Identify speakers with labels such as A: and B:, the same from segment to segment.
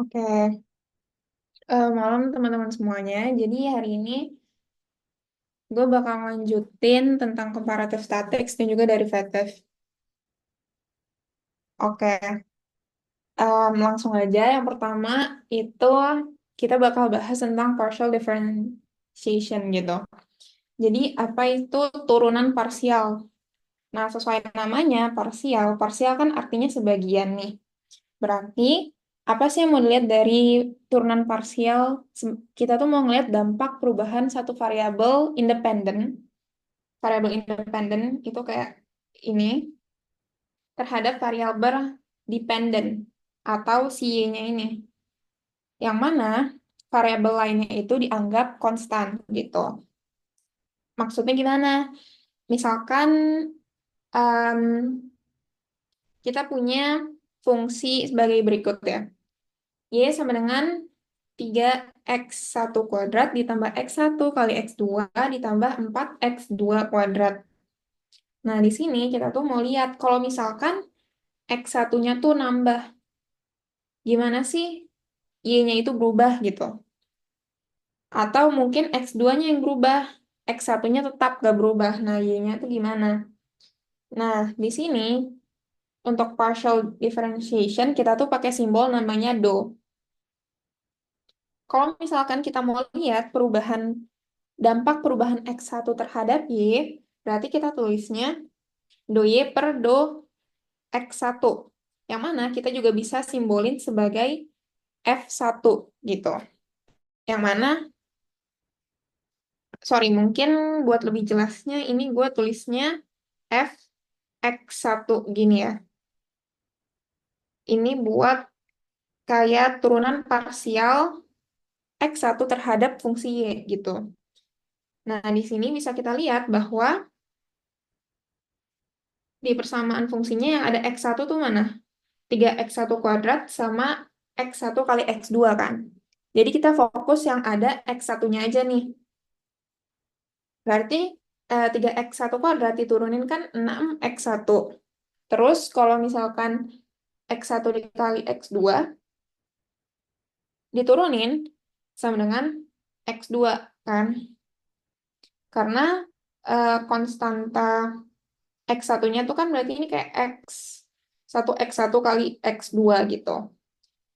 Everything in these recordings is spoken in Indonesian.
A: Oke, malam teman-teman semuanya. Jadi hari ini gue bakal lanjutin tentang comparative statics dan juga derivative. Oke, langsung aja. Yang pertama itu kita bakal bahas tentang partial differentiation gitu. Jadi apa itu turunan parsial? Nah, sesuai namanya parsial. Parsial kan artinya sebagian nih. Berarti apa sih yang mau dilihat dari turunan parsial? Kita tuh mau ngeliat dampak perubahan satu variabel independen itu kayak ini terhadap variabel dependen atau si Y-nya ini. Yang mana variabel lainnya itu dianggap konstan gitu. Maksudnya gimana? Misalkan em, kita punya fungsi sebagai berikut ya. Y sama dengan 3x1 kuadrat ditambah x1 kali x2 ditambah 4x2 kuadrat. Nah, di sini kita tuh mau lihat kalau misalkan x1-nya tuh nambah, gimana sih y-nya itu berubah gitu. Atau mungkin x2-nya yang berubah, x1-nya tetap gak berubah. Nah, y-nya tuh gimana? Nah, di sini untuk partial differentiation kita tuh pakai simbol namanya do. Kalau misalkan kita mau lihat dampak perubahan X1 terhadap Y, berarti kita tulisnya do Y per do X1. Yang mana kita juga bisa simbolin sebagai F1 gitu. Yang mana, sorry, mungkin buat lebih jelasnya ini gue tulisnya F X1 gini ya. Ini buat kayak turunan parsial X1 terhadap fungsi Y gitu. Nah, di sini bisa kita lihat bahwa di persamaan fungsinya yang ada X1 tuh mana? 3x1 kuadrat sama x1 kali x2 kan. Jadi kita fokus yang ada x1-nya aja nih. Berarti 3x1 kuadrat diturunin kan 6x1. Terus kalau misalkan x1 dikali x2 diturunin sama dengan x2 kan. Karena konstanta x1-nya tuh kan berarti ini kayak x1 kali x2 gitu.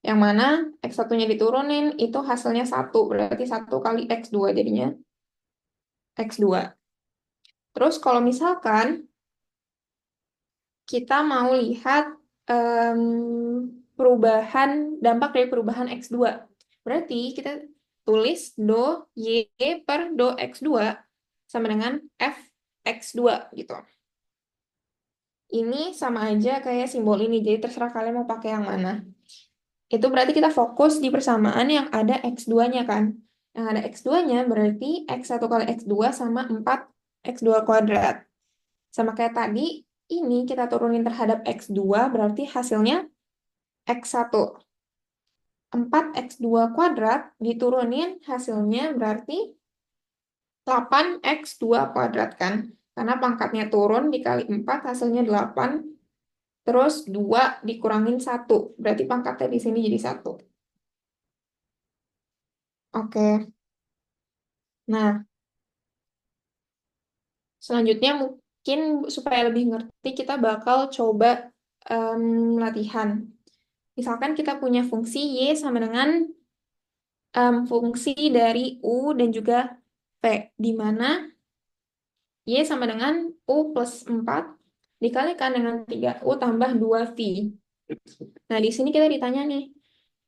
A: Yang mana X1-nya diturunin, itu hasilnya 1. Berarti 1 kali X2 jadinya X2. Terus kalau misalkan kita mau lihat dampak dari perubahan X2. Berarti kita tulis do Y per do X2 sama dengan F X2 gitu. Ini sama aja kayak simbol ini, jadi terserah kalian mau pakai yang mana. Itu berarti kita fokus di persamaan yang ada X2-nya kan. Yang ada X2-nya berarti X1 kali X2 sama 4x2 kuadrat. Sama kayak tadi, ini kita turunin terhadap X2 berarti hasilnya X1. 4x2 kuadrat diturunin hasilnya berarti 8x2 kuadrat kan. Karena pangkatnya turun dikali 4 hasilnya 8. Terus 2 dikurangin 1. Berarti pangkatnya di sini jadi 1. Oke. Nah, selanjutnya mungkin supaya lebih ngerti kita bakal coba latihan. Misalkan kita punya fungsi Y sama dengan fungsi dari U dan juga V, di mana Y sama dengan U plus 4 dikalikan dengan 3U tambah 2V. Nah, di sini kita ditanya nih,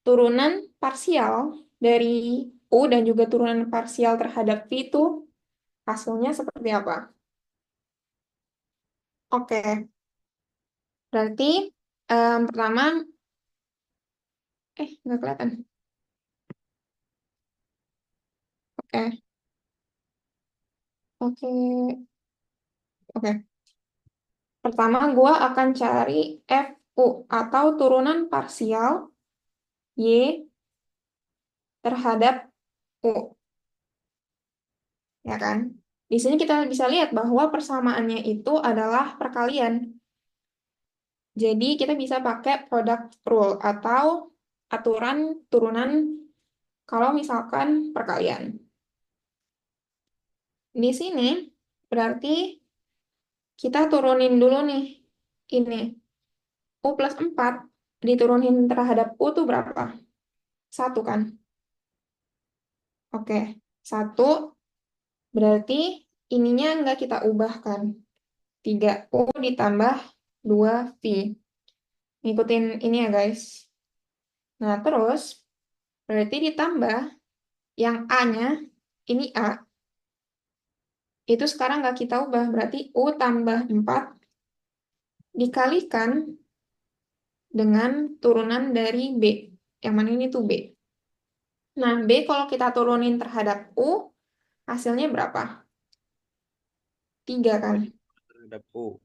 A: turunan parsial dari U dan juga turunan parsial terhadap V itu hasilnya seperti apa? Oke, berarti pertama, nggak kelihatan. Oke, oke, oke. Pertama, gue akan cari FU atau turunan parsial Y terhadap U, ya kan? Di sini kita bisa lihat bahwa persamaannya itu adalah perkalian. Jadi kita bisa pakai product rule atau aturan turunan kalau misalkan perkalian. Di sini berarti kita turunin dulu nih. Ini. U plus 4 diturunin terhadap U tuh berapa? 1 kan? Oke. 1 berarti ininya nggak kita ubahkan. 3U ditambah 2V. Ngikutin ini ya guys. Nah terus berarti ditambah yang A-nya, ini A. Itu sekarang nggak kita ubah. Berarti U tambah 4 dikalikan dengan turunan dari B. Yang mana ini tuh B. Nah, B kalau kita turunin terhadap U, hasilnya berapa? 3 kan?
B: Terhadap U.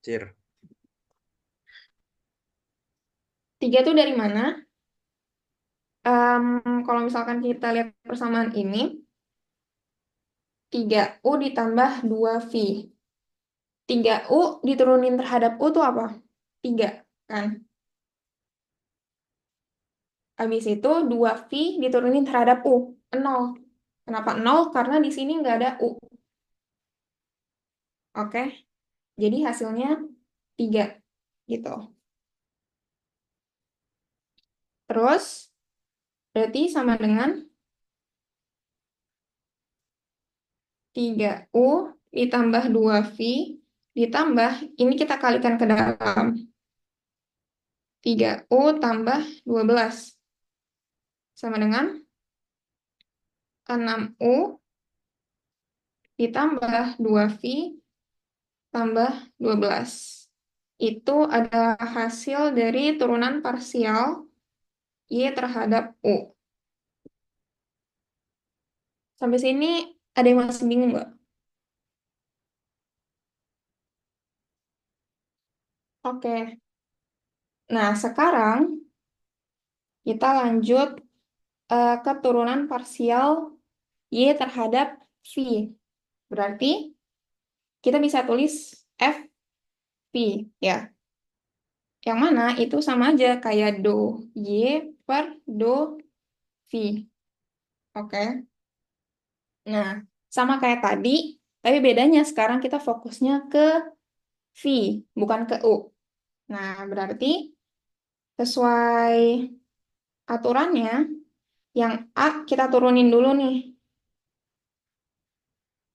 B: Cir.
A: 3 itu dari mana? Kalau misalkan kita lihat persamaan ini, 3U ditambah 2V. 3U diturunin terhadap U tuh apa? 3 kan? Habis itu 2V diturunin terhadap U, 0. Kenapa 0? Karena di sini nggak ada U. Oke, jadi hasilnya 3 gitu. Terus, berarti sama dengan 3U ditambah 2V ditambah, ini kita kalikan ke dalam. 3U tambah 12. Sama dengan 6U ditambah 2V tambah 12. Itu adalah hasil dari turunan parsial Y terhadap U. Sampai sini ada yang masih bingung nggak? Oke. Nah, sekarang kita lanjut ke turunan parsial Y terhadap V. Berarti kita bisa tulis FV ya. Yang mana itu sama aja kayak do Y per do V. Oke. Nah, sama kayak tadi, tapi bedanya sekarang kita fokusnya ke V, bukan ke U. Nah, berarti sesuai aturannya, yang A kita turunin dulu nih.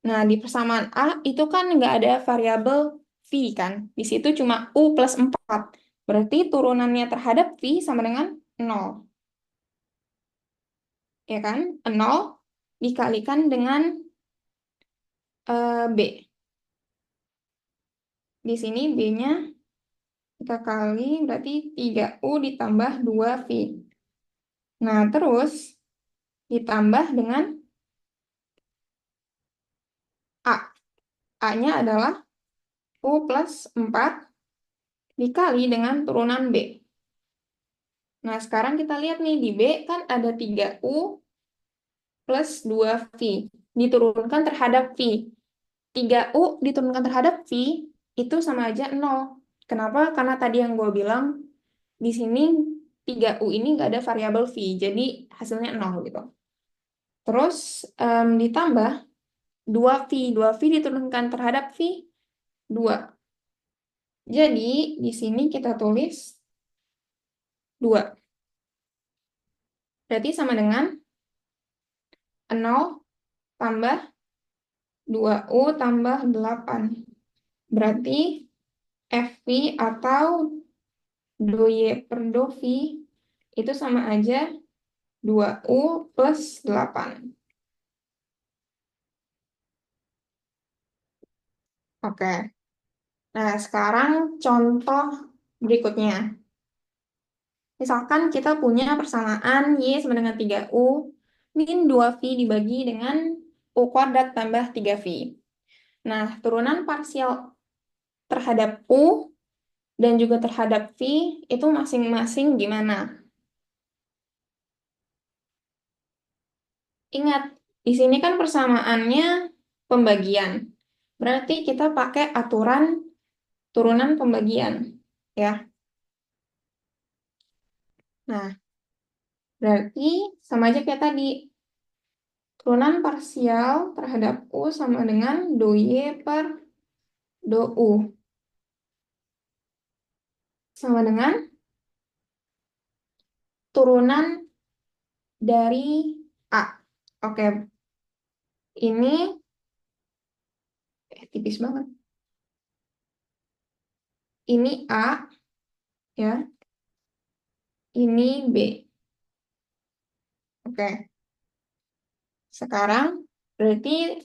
A: Nah, di persamaan A itu kan nggak ada variabel V kan. Di situ cuma U plus 4. Berarti turunannya terhadap V sama dengan 0. Ya kan? 0 dikalikan dengan B. Di sini B-nya kita kali berarti 3U ditambah 2V. Nah, terus ditambah dengan A. A-nya adalah U plus 4 dikali dengan turunan B. Nah, sekarang kita lihat nih, di B kan ada 3U plus 2V. Diturunkan terhadap V. 3U diturunkan terhadap V, itu sama aja 0. Kenapa? Karena tadi yang gue bilang, di sini 3U ini nggak ada variabel V, jadi hasilnya 0 gitu. Terus ditambah 2V. 2V diturunkan terhadap V, 2. Jadi, di sini kita tulis 2. Berarti sama dengan 0 tambah 2U tambah 8. Berarti FV atau do Y per do V itu sama aja 2U plus 8. Oke. Nah, sekarang contoh berikutnya. Misalkan kita punya persamaan Y sama dengan 3U min 2V dibagi dengan U kuadrat tambah 3V. Nah, turunan parsial terhadap U dan juga terhadap V itu masing-masing gimana? Ingat, di sini kan persamaannya pembagian. Berarti kita pakai aturan turunan pembagian. Ya. Nah, berarti sama aja kayak tadi. Turunan parsial terhadap U sama dengan do Y per do U. Sama dengan turunan dari A. Oke, ini tipis banget. Ini A, ya. Ini B. Oke, sekarang berarti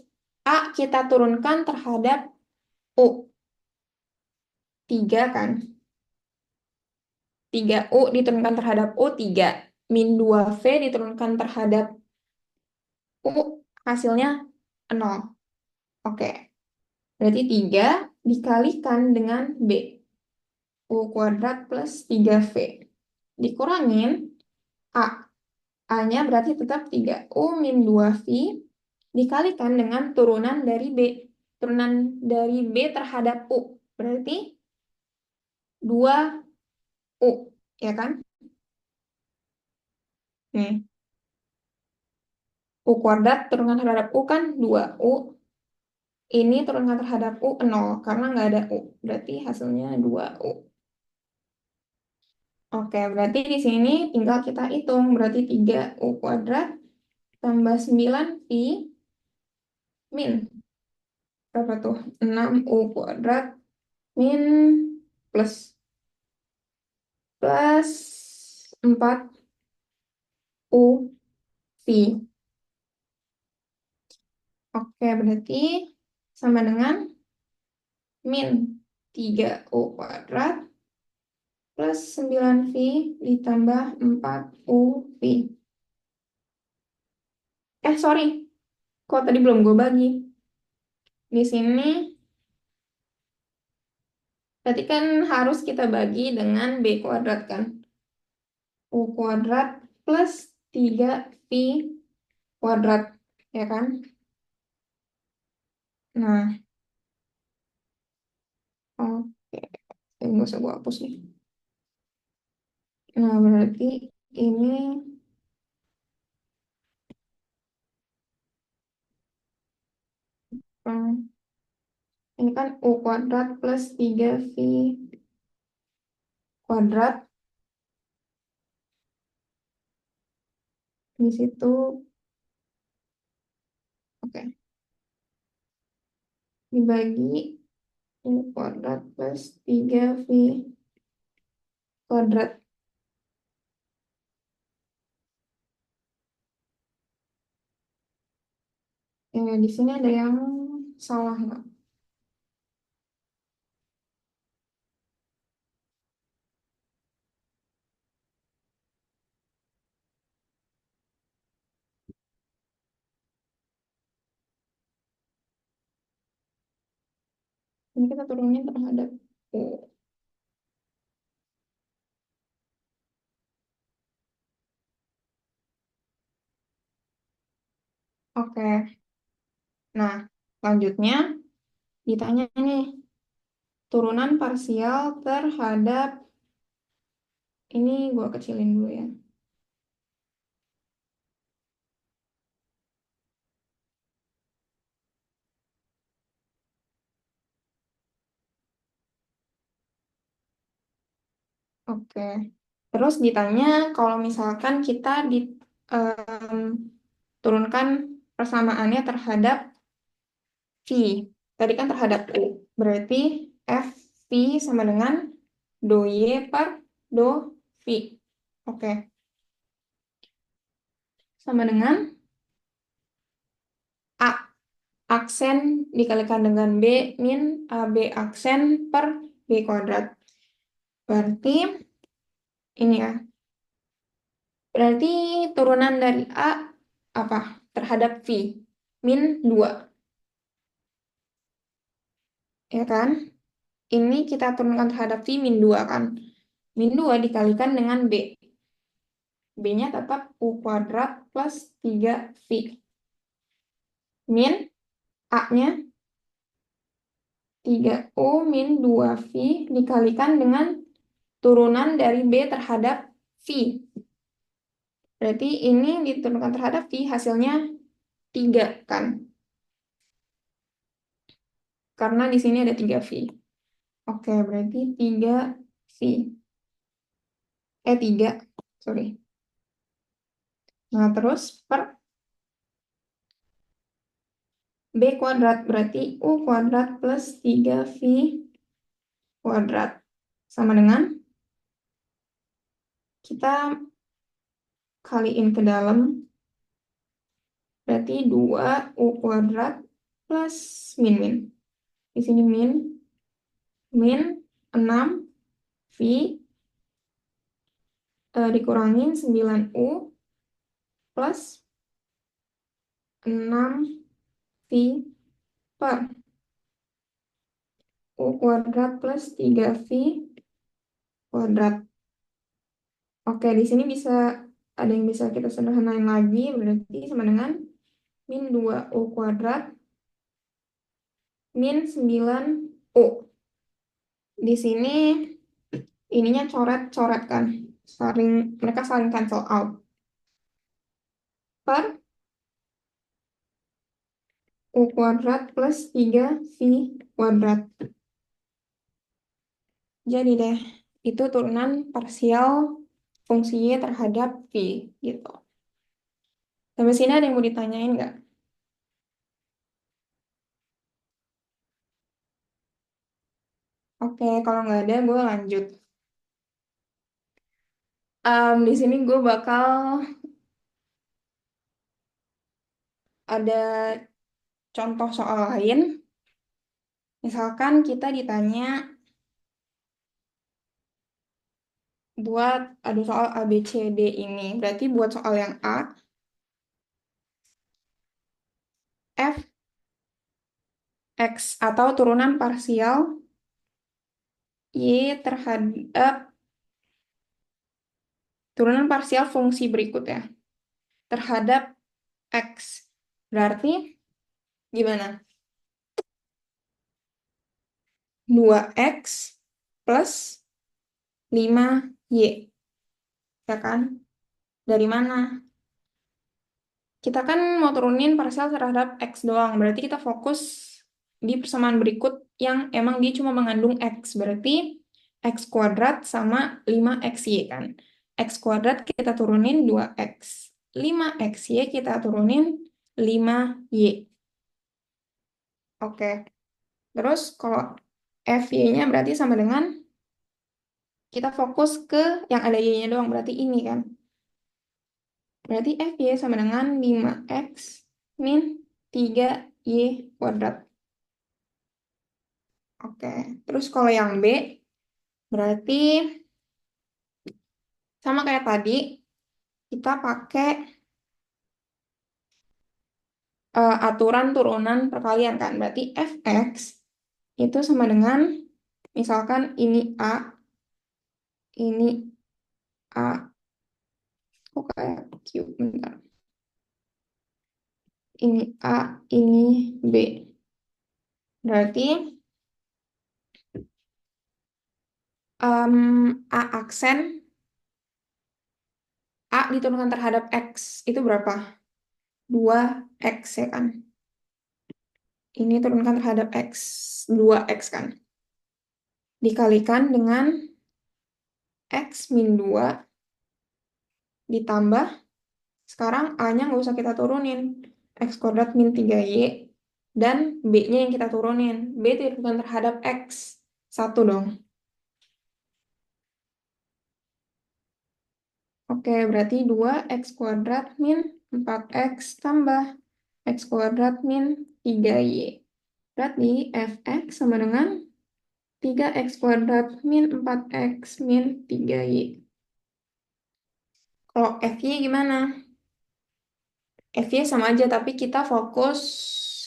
A: A kita turunkan terhadap U. 3 kan? 3U diturunkan terhadap U, 3. Min 2V diturunkan terhadap U, hasilnya 0. Oke, berarti 3 dikalikan dengan B. U kuadrat plus 3V. Dikurangin A. A-nya berarti tetap 3U min 2V dikalikan dengan turunan dari B. Turunan dari B terhadap U. Berarti 2U. Ya kan? Nih. U kuadrat turunkan terhadap U kan 2U. Ini turunkan terhadap U 0 karena nggak ada U. Berarti hasilnya 2U. Oke, berarti di sini tinggal kita hitung. Berarti 3U kuadrat tambah 9V min. Berapa tuh? 6U kuadrat min plus. Plus 4UV. Oke, berarti sama dengan min 3U kuadrat plus 9V ditambah 4UV. Sorry. Kok tadi belum gue bagi? Di sini berarti kan harus kita bagi dengan B kuadrat kan. U kuadrat plus 3V kuadrat. Ya kan? Nah, oke. Nggak usah gue hapus nih. Nah, berarti ini hmm, ini kan U kuadrat plus 3V kuadrat. Di situ, oke, dibagi U kuadrat plus 3V kuadrat. Di sini ada yang salah nggak? Ini kita turunin terhadap U. Oke, nah selanjutnya ditanya nih, turunan parsial terhadap, ini gua kecilin dulu ya. Oke, terus ditanya kalau misalkan kita turunkan persamaannya terhadap V. Tadi kan terhadap U. Berarti FV sama dengan do Y per do V. Oke, sama dengan A aksen dikalikan dengan B min AB aksen per B kuadrat. Berarti ini ya. Berarti turunan dari A apa? Terhadap V. Min 2. Ya kan? Ini kita turunkan terhadap V min 2 kan. Min 2 dikalikan dengan B. B-nya tetap U kuadrat plus 3V. Min A-nya 3U min 2V dikalikan dengan turunan dari B terhadap V. Berarti ini diturunkan terhadap V hasilnya 3 kan? Karena di sini ada 3 V. Oke, berarti 3 V. 3, sorry. Nah, terus per B kuadrat, berarti U kuadrat plus 3V kuadrat. Sama dengan kita kaliin ke dalam, berarti 2U kuadrat plus min. Di sini min 6V dikurangin 9U plus 6V per U kuadrat plus 3V kuadrat. Oke, di sini ada yang bisa kita sederhanain lagi, berarti sama dengan min 2U kuadrat min 9U. Di sini ininya coret-coret kan. Mereka saling cancel out. Per U kuadrat plus 3V kuadrat. Jadi deh, itu turunan parsial fungsi Y terhadap V gitu. Sampai sini ada yang mau ditanyain nggak? Oke, kalau nggak ada, gue lanjut. Di sini gue bakal ada contoh soal lain. Misalkan kita ditanya buat ada soal A, B, C, D ini. Berarti buat soal yang A, F, X atau turunan parsial Y terhadap turunan parsial fungsi berikut ya. Terhadap X. Berarti gimana? 2X plus 5Y. Ya kan? Dari mana? Kita kan mau turunin parsial terhadap X doang. Berarti kita fokus di persamaan berikut yang emang dia cuma mengandung X. Berarti X kuadrat sama 5XY kan. X kuadrat kita turunin 2X. 5XY kita turunin 5Y. Oke. Terus kalau FY-nya berarti sama dengan kita fokus ke yang ada Y-nya doang. Berarti ini kan. Berarti FY sama dengan 5X min 3Y kuadrat. Oke. Terus kalau yang B, berarti sama kayak tadi, kita pakai aturan turunan perkalian kan. Berarti Fx itu sama dengan, misalkan ini A, ini A, kok kayak Q, bentar. Ini A, ini B. Berarti A aksen, A diturunkan terhadap X, itu berapa? 2X ya kan? Ini turunkan terhadap X, 2X kan? Dikalikan dengan X min 2 ditambah, sekarang A-nya nggak usah kita turunin. X kuadrat min 3Y dan B-nya yang kita turunin. B diturunkan terhadap X. 1 dong. Oke, berarti 2X kuadrat min 4X tambah X kuadrat min 3Y. Berarti Fx sama dengan 3X kuadrat min 4X min 3Y. Kalau Fy gimana? Fy sama aja, tapi kita fokus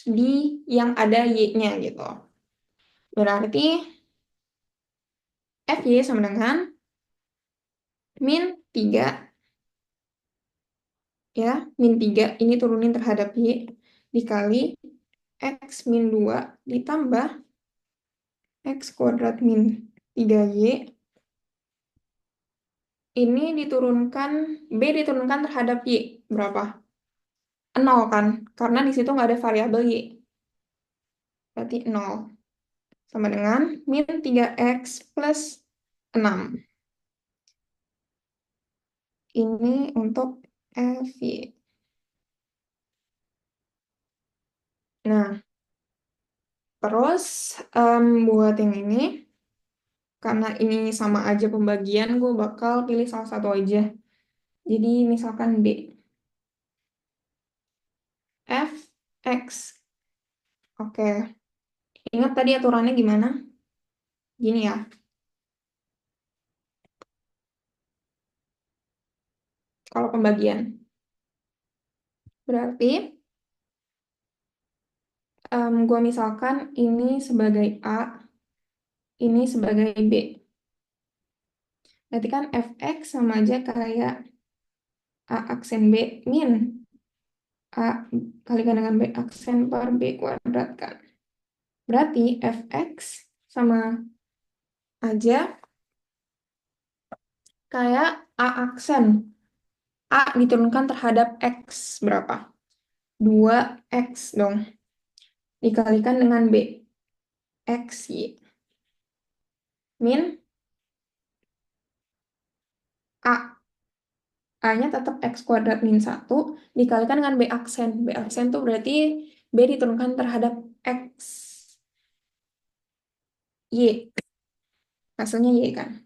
A: di yang ada Y-nya gitu. Berarti Fy sama dengan min 3, ya, min 3 ini turunin terhadap Y, dikali X min 2 ditambah X kuadrat min 3Y ini diturunkan, B diturunkan terhadap Y. Berapa? 0 kan? Karena di situ nggak ada variabel Y. Berarti 0. Sama dengan min 3X plus 6. Ini untuk FY. Nah, terus buat yang ini, karena ini sama aja pembagian, gue bakal pilih salah satu aja. Jadi misalkan B. Fx. Oke, ingat tadi aturannya gimana? Gini ya, kalau pembagian. Berarti gue misalkan ini sebagai A, ini sebagai B. Berarti kan fx sama aja kayak A aksen B min A kalikan dengan B aksen per B kuadrat kan. Berarti fx sama aja kayak A aksen. A diturunkan terhadap X berapa? 2X dong. Dikalikan dengan B. X, Y. Min A. A-nya tetap X kuadrat min 1 dikalikan dengan B aksen. B aksen tuh berarti B diturunkan terhadap X. Y. Hasilnya Y kan?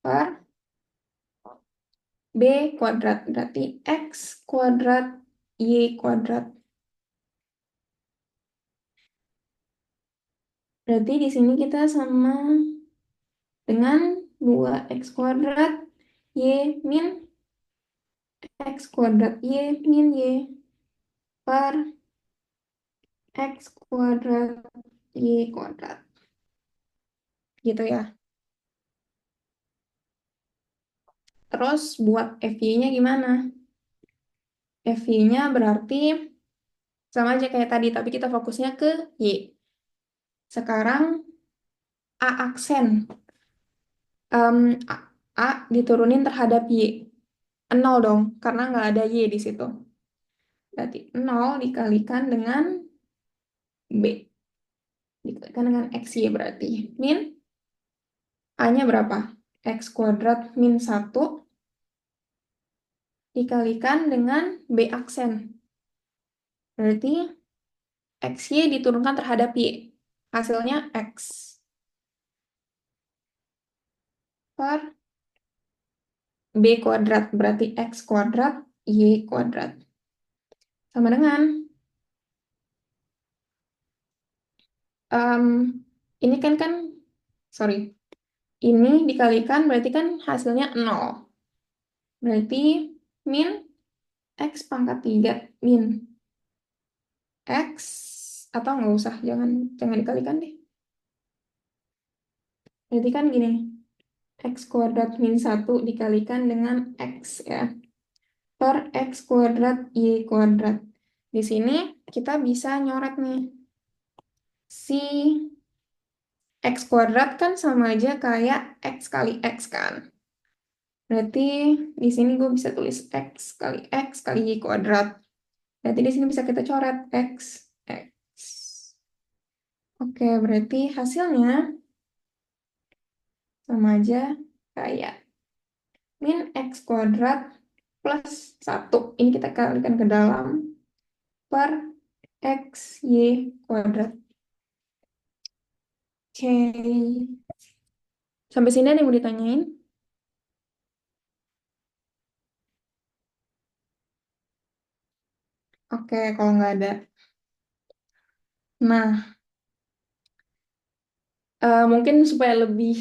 A: Per B kuadrat. Berarti X kuadrat Y kuadrat. Berarti di sini kita sama dengan 2X kuadrat Y min X kuadrat Y min Y per X kuadrat Y kuadrat. Gitu ya. Terus buat FY-nya gimana? FY-nya berarti sama aja kayak tadi, tapi kita fokusnya ke Y. Sekarang A aksen. A, A diturunin terhadap Y. 0 dong, karena nggak ada Y di situ. Berarti 0 dikalikan dengan B. Dikalikan dengan XY berarti. Min A-nya berapa? X kuadrat min 1 dikalikan dengan B aksen. Berarti XY diturunkan terhadap Y. Hasilnya X per B kuadrat. Berarti X kuadrat Y kuadrat. Sama dengan em, ini kan sorry. Ini dikalikan berarti kan hasilnya 0. Berarti min X pangkat 3 min X atau nggak usah, jangan dikalikan deh. Berarti kan gini, X kuadrat min 1 dikalikan dengan X ya. Per X kuadrat Y kuadrat. Di sini kita bisa nyoret nih. Si X kuadrat kan sama aja kayak X kali X kan. Berarti di sini gue bisa tulis X kali Y kuadrat. Berarti di sini bisa kita coret X. Oke, berarti hasilnya sama aja kayak min X kuadrat plus 1. Ini kita kalikan ke dalam per X Y kuadrat. Oke. Sampai sini ada yang mau ditanyain? Oke, kalau nggak ada. Nah, mungkin supaya lebih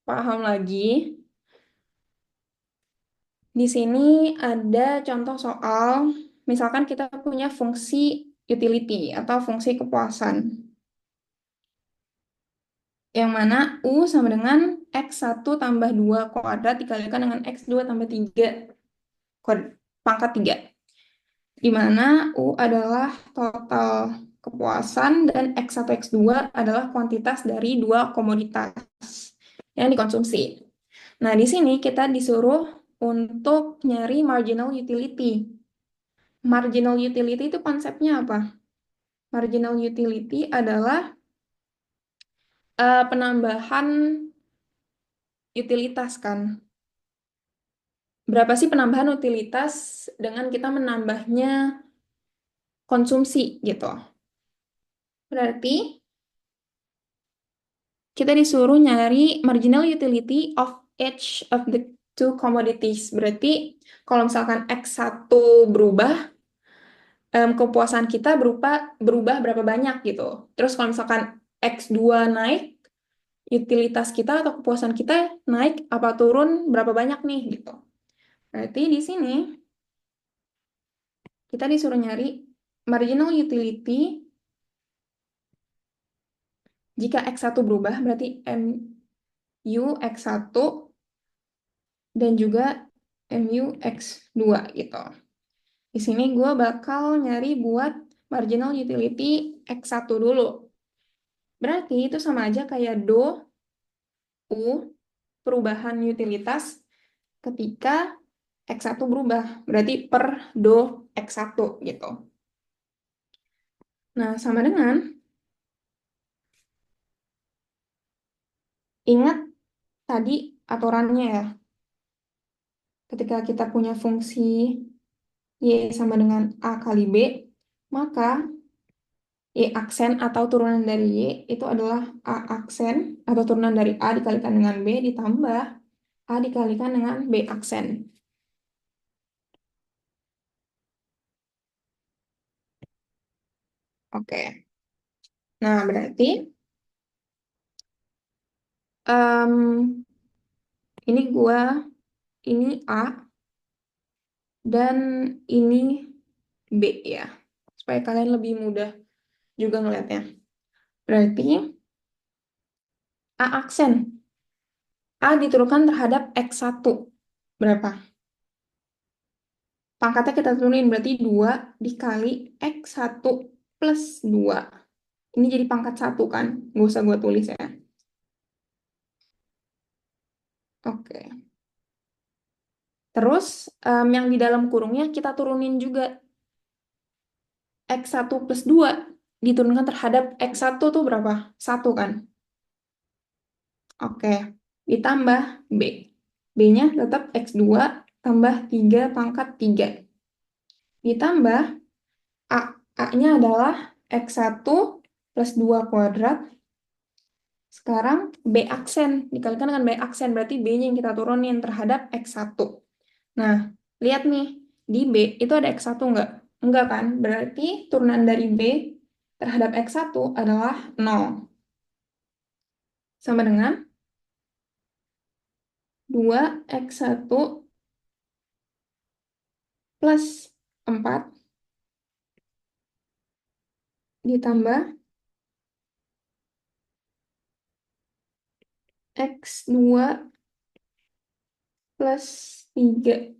A: paham lagi, di sini ada contoh soal, misalkan kita punya fungsi utility atau fungsi kepuasan, yang mana U sama dengan X1 tambah 2 kuadrat dikalikan dengan X2 tambah 3 pangkat 3. Di mana U adalah total kepuasan dan X1, X2 adalah kuantitas dari dua komoditas yang dikonsumsi. Nah, di sini kita disuruh untuk nyari marginal utility. Marginal utility itu konsepnya apa? Marginal utility adalah penambahan utilitas kan. Berapa sih penambahan utilitas dengan kita menambahnya konsumsi gitu. Berarti kita disuruh nyari marginal utility of each of the two commodities. Berarti kalau misalkan X1 berubah, kepuasan kita berubah berapa banyak gitu. Terus kalau misalkan X2 naik, utilitas kita atau kepuasan kita naik apa turun berapa banyak nih gitu. Berarti di sini kita disuruh nyari marginal utility jika X1 berubah, berarti MU X1 dan juga MU X2 gitu. Di sini gue bakal nyari buat marginal utility X1 dulu. Berarti itu sama aja kayak do U perubahan utilitas ketika X1 berubah. Berarti per do X1 gitu. Nah, sama dengan ingat tadi aturannya ya. Ketika kita punya fungsi Y sama dengan A kali B, maka Y aksen atau turunan dari Y itu adalah A aksen atau turunan dari A dikalikan dengan B ditambah A dikalikan dengan B aksen. Oke. Nah, berarti em, ini A dan ini B ya. Supaya kalian lebih mudah juga ngelihatnya. Berarti A aksen. A diturunkan terhadap X1. Berapa? Pangkatnya kita turunin, berarti 2 dikali X1 plus 2. Ini jadi pangkat 1 kan? Nggak usah gue tulis ya. Oke. Terus yang di dalam kurungnya kita turunin juga. X1 plus 2 diturunkan terhadap X1 tuh berapa? 1 kan? Oke. Ditambah B. B-nya tetap X2 tambah 3 pangkat 3. Ditambah A. A-nya adalah X1 plus 2 kuadrat. Sekarang B aksen. Dikalikan dengan B aksen. Berarti B-nya yang kita turunin terhadap X1. Nah, lihat nih. Di B itu ada X1 nggak? Enggak kan? Berarti turunan dari B terhadap X1 adalah 0. Sama dengan 2x1 plus 4 ditambah x2 plus 3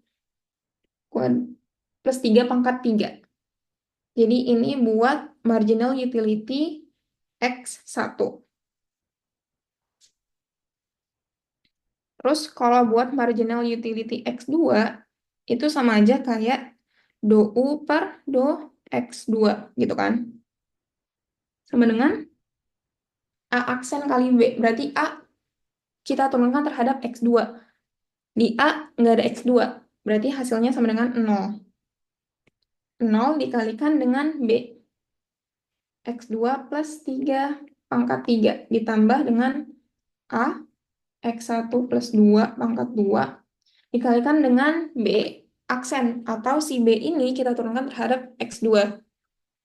A: plus 3 pangkat 3. Jadi ini buat marginal utility x1. Terus kalau buat marginal utility x2 itu sama aja kayak do U per do x2 gitu kan. Sama dengan A aksen kali B. Berarti A kita turunkan terhadap x2. Di A nggak ada x2. Berarti hasilnya sama dengan 0. 0 dikalikan dengan B. X2 plus 3 pangkat 3 ditambah dengan A. X1 plus 2 pangkat 2 dikalikan dengan B aksen. Atau si B ini kita turunkan terhadap X2.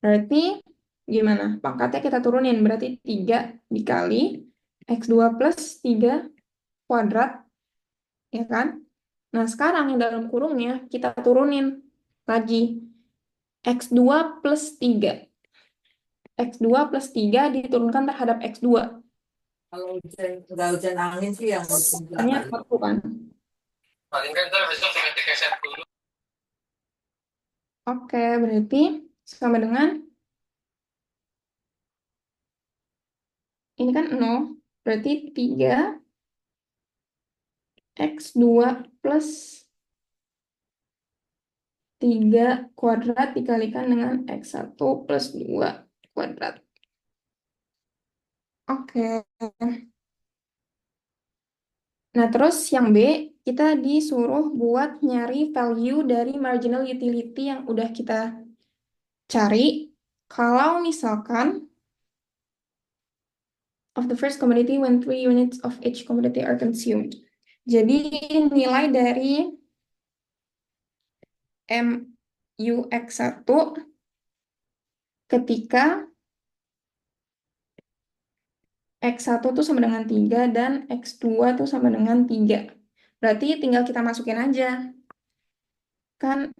A: Berarti gimana? Pangkatnya kita turunin. Berarti 3 dikali X2 plus 3 kuadrat. Ya kan? Nah, sekarang yang dalam kurungnya kita turunin lagi. X2 plus 3. X2 plus 3 diturunkan terhadap X2.
C: Kalau hujan, nggak hujan angin sih yang
A: Hanya
C: belakang.
A: satu kan.
C: Paling kan ntar besok ganti keset dulu.
A: Oke, berarti sama dengan ini kan 0. Berarti 3 X2 plus 3 kuadrat dikalikan dengan X1 plus 2 kuadrat. Oke. Nah, terus yang B, kita disuruh buat nyari value dari marginal utility yang udah kita cari. Kalau misalkan of the first commodity when 3 units of each commodity are consumed. Jadi nilai dari MUX1 ketika X1 tuh sama dengan 3 dan X2 tuh sama dengan 3. Berarti tinggal kita masukin aja. Kan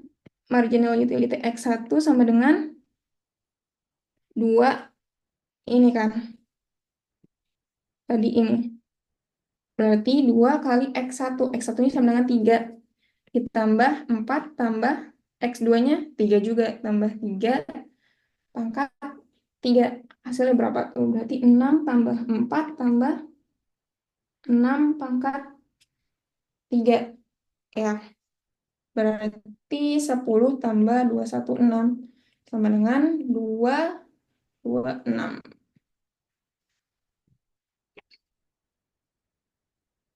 A: marginal utility X1 sama dengan 2 ini kan. Tadi ini. Berarti 2 kali X1. X1 ini sama dengan 3. Ditambah 4 tambah X2-nya 3 juga. Tambah 3 pangkat 3. Hasilnya berapa tuh? Berarti 6 tambah 4 tambah 6 pangkat 3. Ya, berarti 10 tambah 216 sama dengan 226.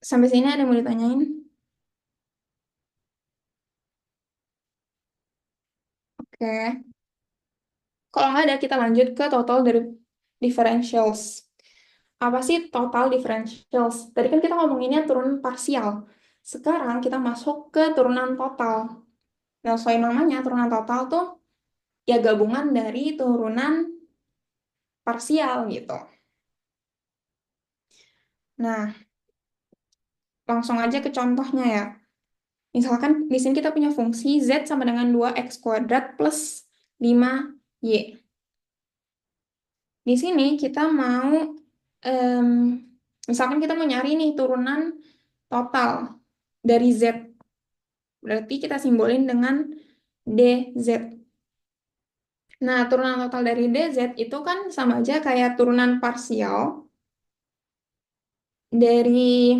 A: Sampai sini ada yang mau ditanyain? Oke. Kalau nggak ada, kita lanjut ke total dari differentials. Apa sih total differentials? Tadi kan kita ngomonginnya turunan parsial. Sekarang kita masuk ke turunan total. Nah, sesuai namanya, turunan total tuh ya gabungan dari turunan parsial gitu. Nah, langsung aja ke contohnya ya. Misalkan di sini kita punya fungsi Z sama dengan 2X kuadrat plus 5Y. Di sini kita mau, em, misalkan kita mau nyari nih turunan total dari Z. Berarti kita simbolin dengan DZ. Nah, turunan total dari DZ itu kan sama aja kayak turunan parsial dari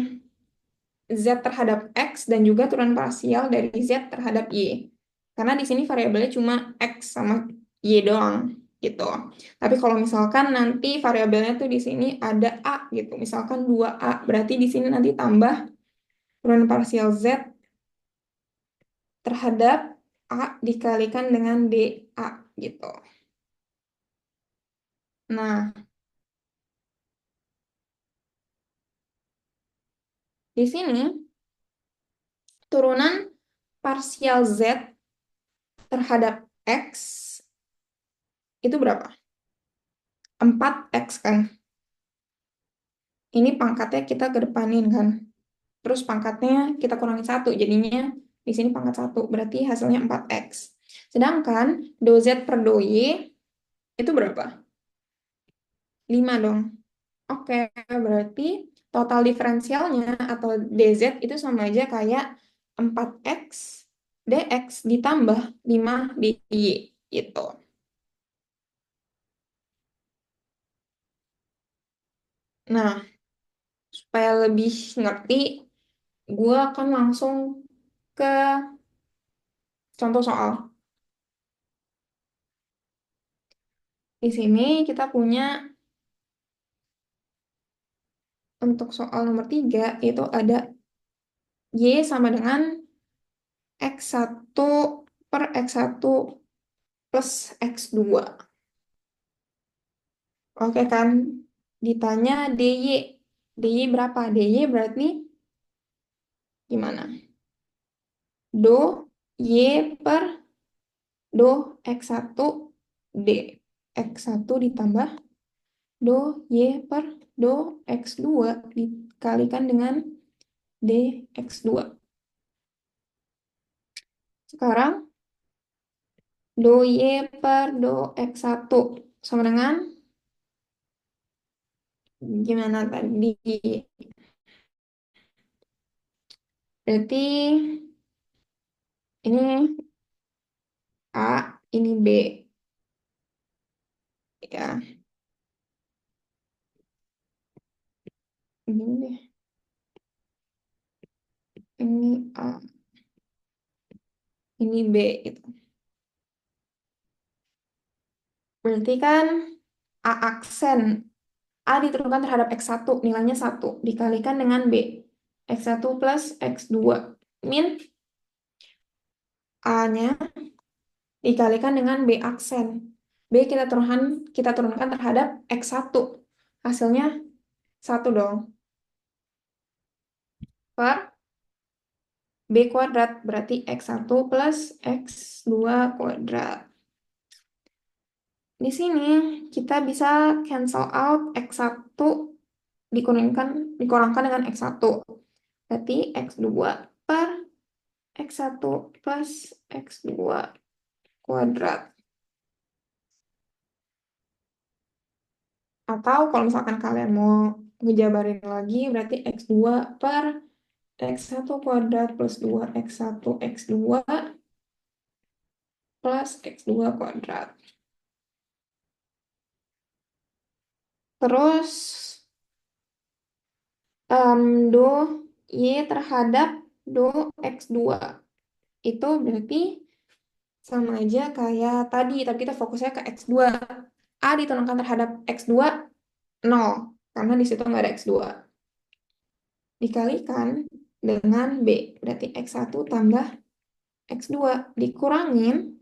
A: Z terhadap X dan juga turunan parsial dari Z terhadap Y. Karena di sini variabelnya cuma X sama Y doang gitu. Tapi kalau misalkan nanti variabelnya tuh di sini ada A gitu. Misalkan 2A, berarti di sini nanti tambah turunan parsial Z terhadap A dikalikan dengan DA gitu. Nah, di sini turunan parsial Z terhadap X itu berapa? 4X kan? Ini pangkatnya kita kedepanin kan? Terus pangkatnya kita kurangin 1, jadinya di sini pangkat 1, berarti hasilnya 4X. Sedangkan do Z per do Y itu berapa? 5 dong. Oke, berarti total diferensialnya atau DZ itu sama aja kayak 4X DX ditambah 5 DY gitu. Nah, supaya lebih ngerti, gue akan langsung ke contoh soal. Di sini kita punya untuk soal nomor 3 itu ada Y sama dengan X1 per X1 plus X2. Oke kan? Ditanya DY. DY berapa? DY berarti gimana? Do Y per do X1 D. X1 ditambah do Y per do X2 dikalikan dengan D X2. Sekarang do Y per do X1 sama dengan gimana tadi? Berarti ini A, ini B. Ya, ini deh. ini A, ini B gitu. Berarti kan A aksen A diturunkan terhadap X1, nilainya 1, dikalikan dengan B. X1 plus X2. Min A-nya dikalikan dengan B aksen. B kita turunkan terhadap X1. Hasilnya 1 dong. Per B kuadrat berarti X1 plus X2 kuadrat. Di sini kita bisa cancel out X1 dikurangkan dengan X1. Berarti X2 per X1 plus X2 kuadrat. Atau kalau misalkan kalian mau ngejabarin lagi, berarti X2 per X1 kuadrat plus 2X1 X2 plus X2 kuadrat. Terus do Y terhadap do X2. Itu berarti sama aja kayak tadi, tapi kita fokusnya ke X2. A diturunkan terhadap X2, 0. Karena di situ nggak ada X2. Dikalikan dengan B. Berarti X1 tambah X2. Dikurangin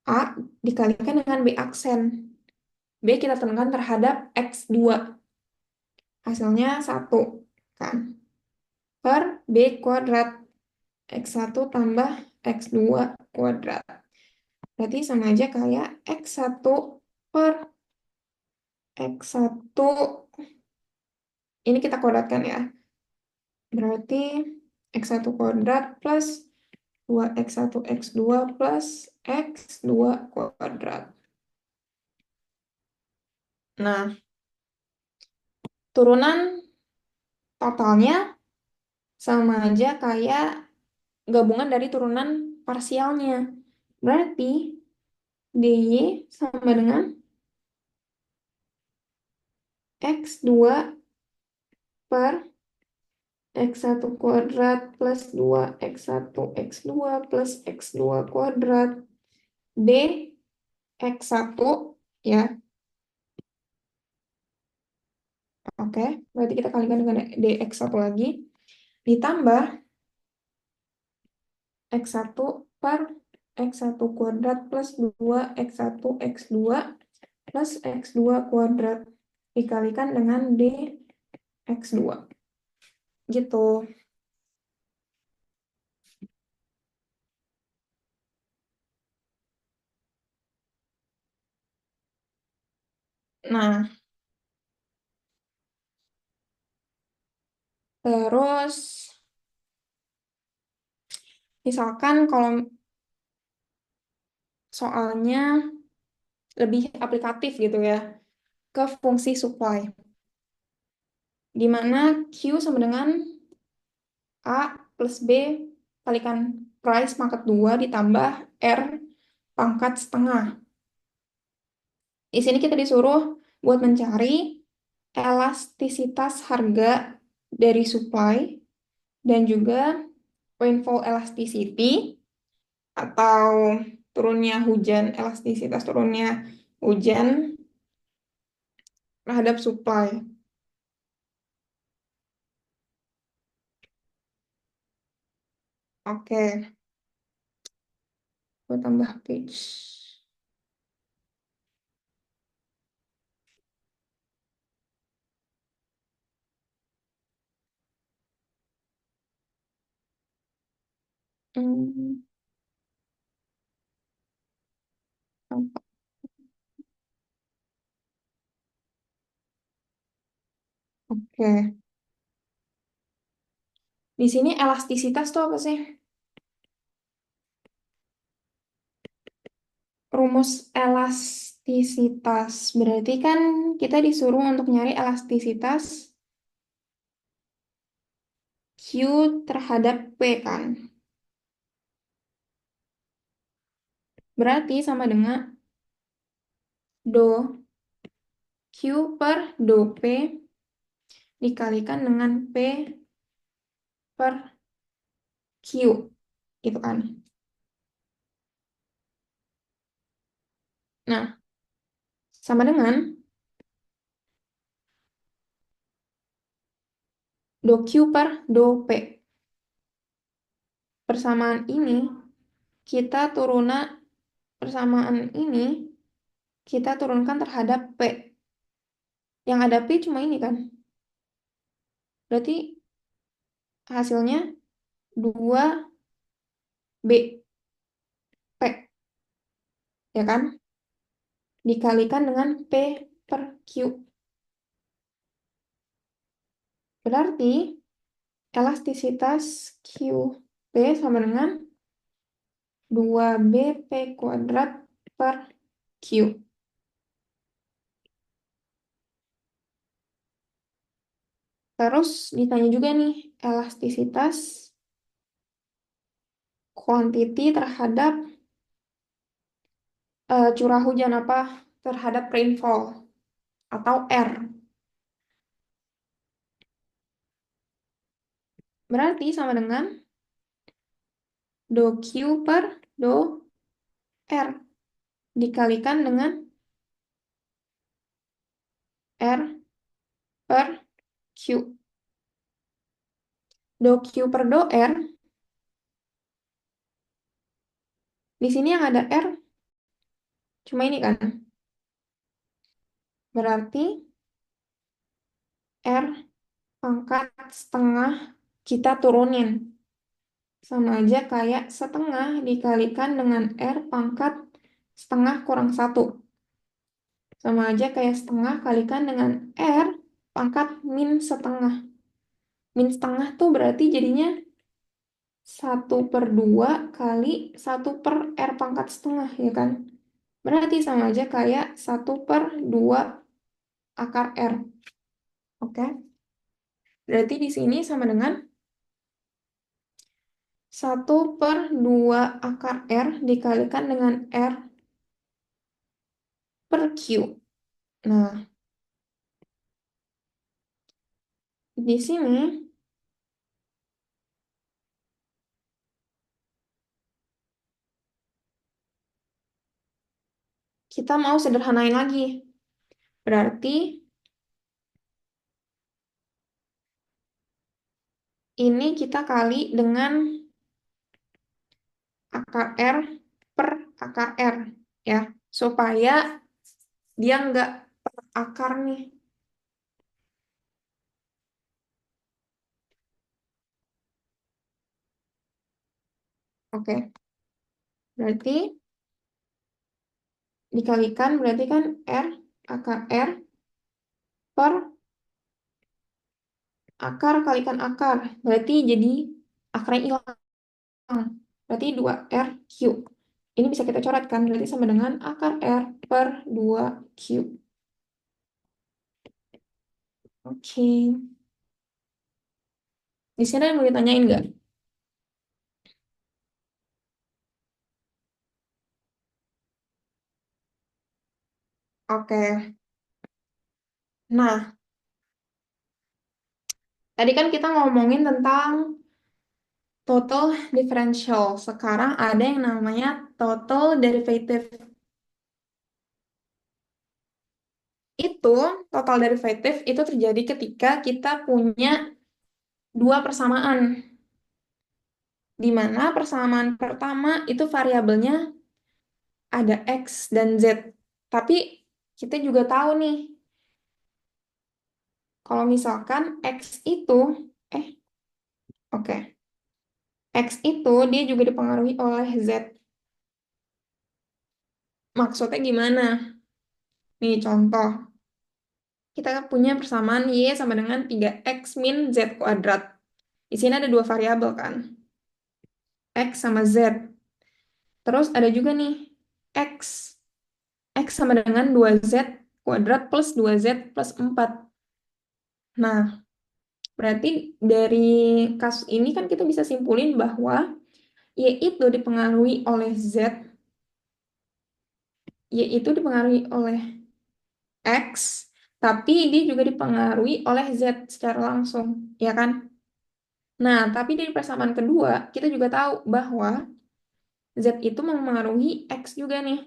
A: A dikalikan dengan B aksen. B kita turunkan terhadap X2. Hasilnya 1. Kan? Per B kuadrat. X1 tambah X2 kuadrat. Berarti sama aja kayak X1 per X1. Ini kita kuadratkan ya. Berarti X1 kuadrat plus 2X1 X2 plus X2 kuadrat. Nah, turunan totalnya sama aja kayak gabungan dari turunan parsialnya. Berarti DY sama dengan X2 per X1 kuadrat plus 2X1 X2 plus X2 kuadrat. D X1 ya. Oke, berarti kita kalikan dengan dx1 lagi. Ditambah x1 per x1 kuadrat plus 2x1 x2 plus x2 kuadrat. Dikalikan dengan dx2. Gitu. Nah, terus misalkan kalau soalnya lebih aplikatif gitu ya, ke fungsi supply. Di mana Q sama dengan A plus B kalikan price pangkat 2 ditambah R pangkat setengah. Di sini kita disuruh buat mencari elastisitas harga dari supply dan juga rainfall elasticity atau elastisitas turunnya hujan terhadap supply. Oke, gue tambah page. Hmm, Oke, di sini elastisitas tuh apa sih? Rumus elastisitas berarti kan kita disuruh untuk nyari elastisitas Q terhadap P kan. Berarti sama dengan do Q per do P dikalikan dengan P per Q, gitu kan. Nah, sama dengan do Q per do P. Persamaan ini kita turunkan terhadap P. Yang ada P cuma ini kan. Berarti hasilnya 2B P, ya kan? Dikalikan dengan P per Q. Berarti elastisitas QP sama dengan 2BP kuadrat per Q. Terus ditanya juga nih, elastisitas quantity terhadap curah hujan apa? Terhadap rainfall atau R. Berarti sama dengan do Q per do R dikalikan dengan R per Q. Do Q per do R, di sini yang ada R cuma ini kan. Berarti R pangkat setengah kita turunin. Sama aja kayak setengah dikalikan dengan R pangkat setengah kurang 1. Sama aja kayak setengah kalikan dengan R pangkat min setengah. Min setengah tuh berarti jadinya 1/2 kali 1/R pangkat setengah, ya kan? Berarti sama aja kayak 1/2 akar R. Oke? Berarti di sini sama dengan 1/2 akar R dikalikan dengan R per Q. Nah, di sini kita mau sederhanain lagi. Berarti ini kita kali dengan akar R per akar R, ya. Supaya dia nggak per akar nih. Oke. Berarti dikalikan berarti kan R akar R per akar kalikan akar. Berarti jadi akarnya hilang. Berarti 2RQ. Ini bisa kita coretkan. Berarti sama dengan akar R per 2Q. Oke. Di sini ada yang mau ditanyain nggak? Oke. Nah, tadi kan kita ngomongin tentang total differential. Sekarang ada yang namanya total derivative. Itu, total derivative itu terjadi ketika kita punya dua persamaan. Di mana persamaan pertama itu variabelnya ada X dan Z. Tapi kita juga tahu nih, kalau misalkan X itu, oke. X itu dia juga dipengaruhi oleh Z. Maksudnya gimana? Nih contoh. Kita punya persamaan Y sama dengan 3X min Z kuadrat. Di sini ada dua variabel kan? X sama Z. Terus ada juga nih X. X sama dengan 2Z kuadrat plus 2Z plus 4. Nah, berarti dari kasus ini kan kita bisa simpulin bahwa Y itu dipengaruhi oleh Z, Y itu dipengaruhi oleh X, tapi dia juga dipengaruhi oleh Z secara langsung, ya kan? Nah, tapi dari persamaan kedua, kita juga tahu bahwa Z itu mempengaruhi X juga nih.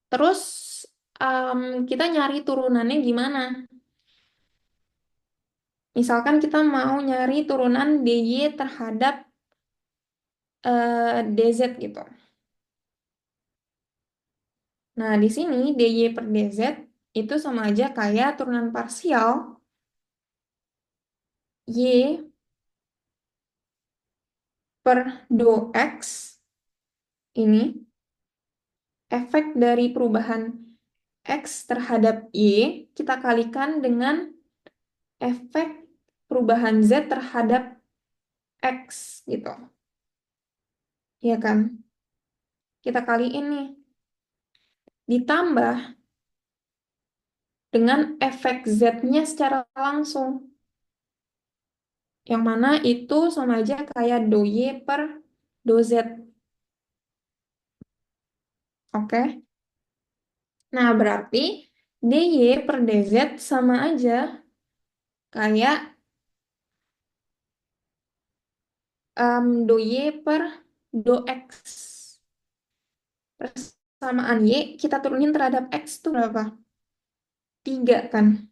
A: Terus, kita nyari turunannya gimana? Misalkan kita mau nyari turunan DY terhadap DZ gitu. Nah, di sini DY per DZ itu sama aja kayak turunan parsial Y per do X ini efek dari perubahan X terhadap Y kita kalikan dengan efek perubahan Z terhadap X gitu. Ya kan? Kita kaliin nih. Ditambah dengan efek Z-nya secara langsung. Yang mana itu sama aja kayak do Y per do Z. Oke? Nah, berarti DY per DZ sama aja kayak do Y per do X. Persamaan Y kita turunin terhadap X itu berapa? 3 kan?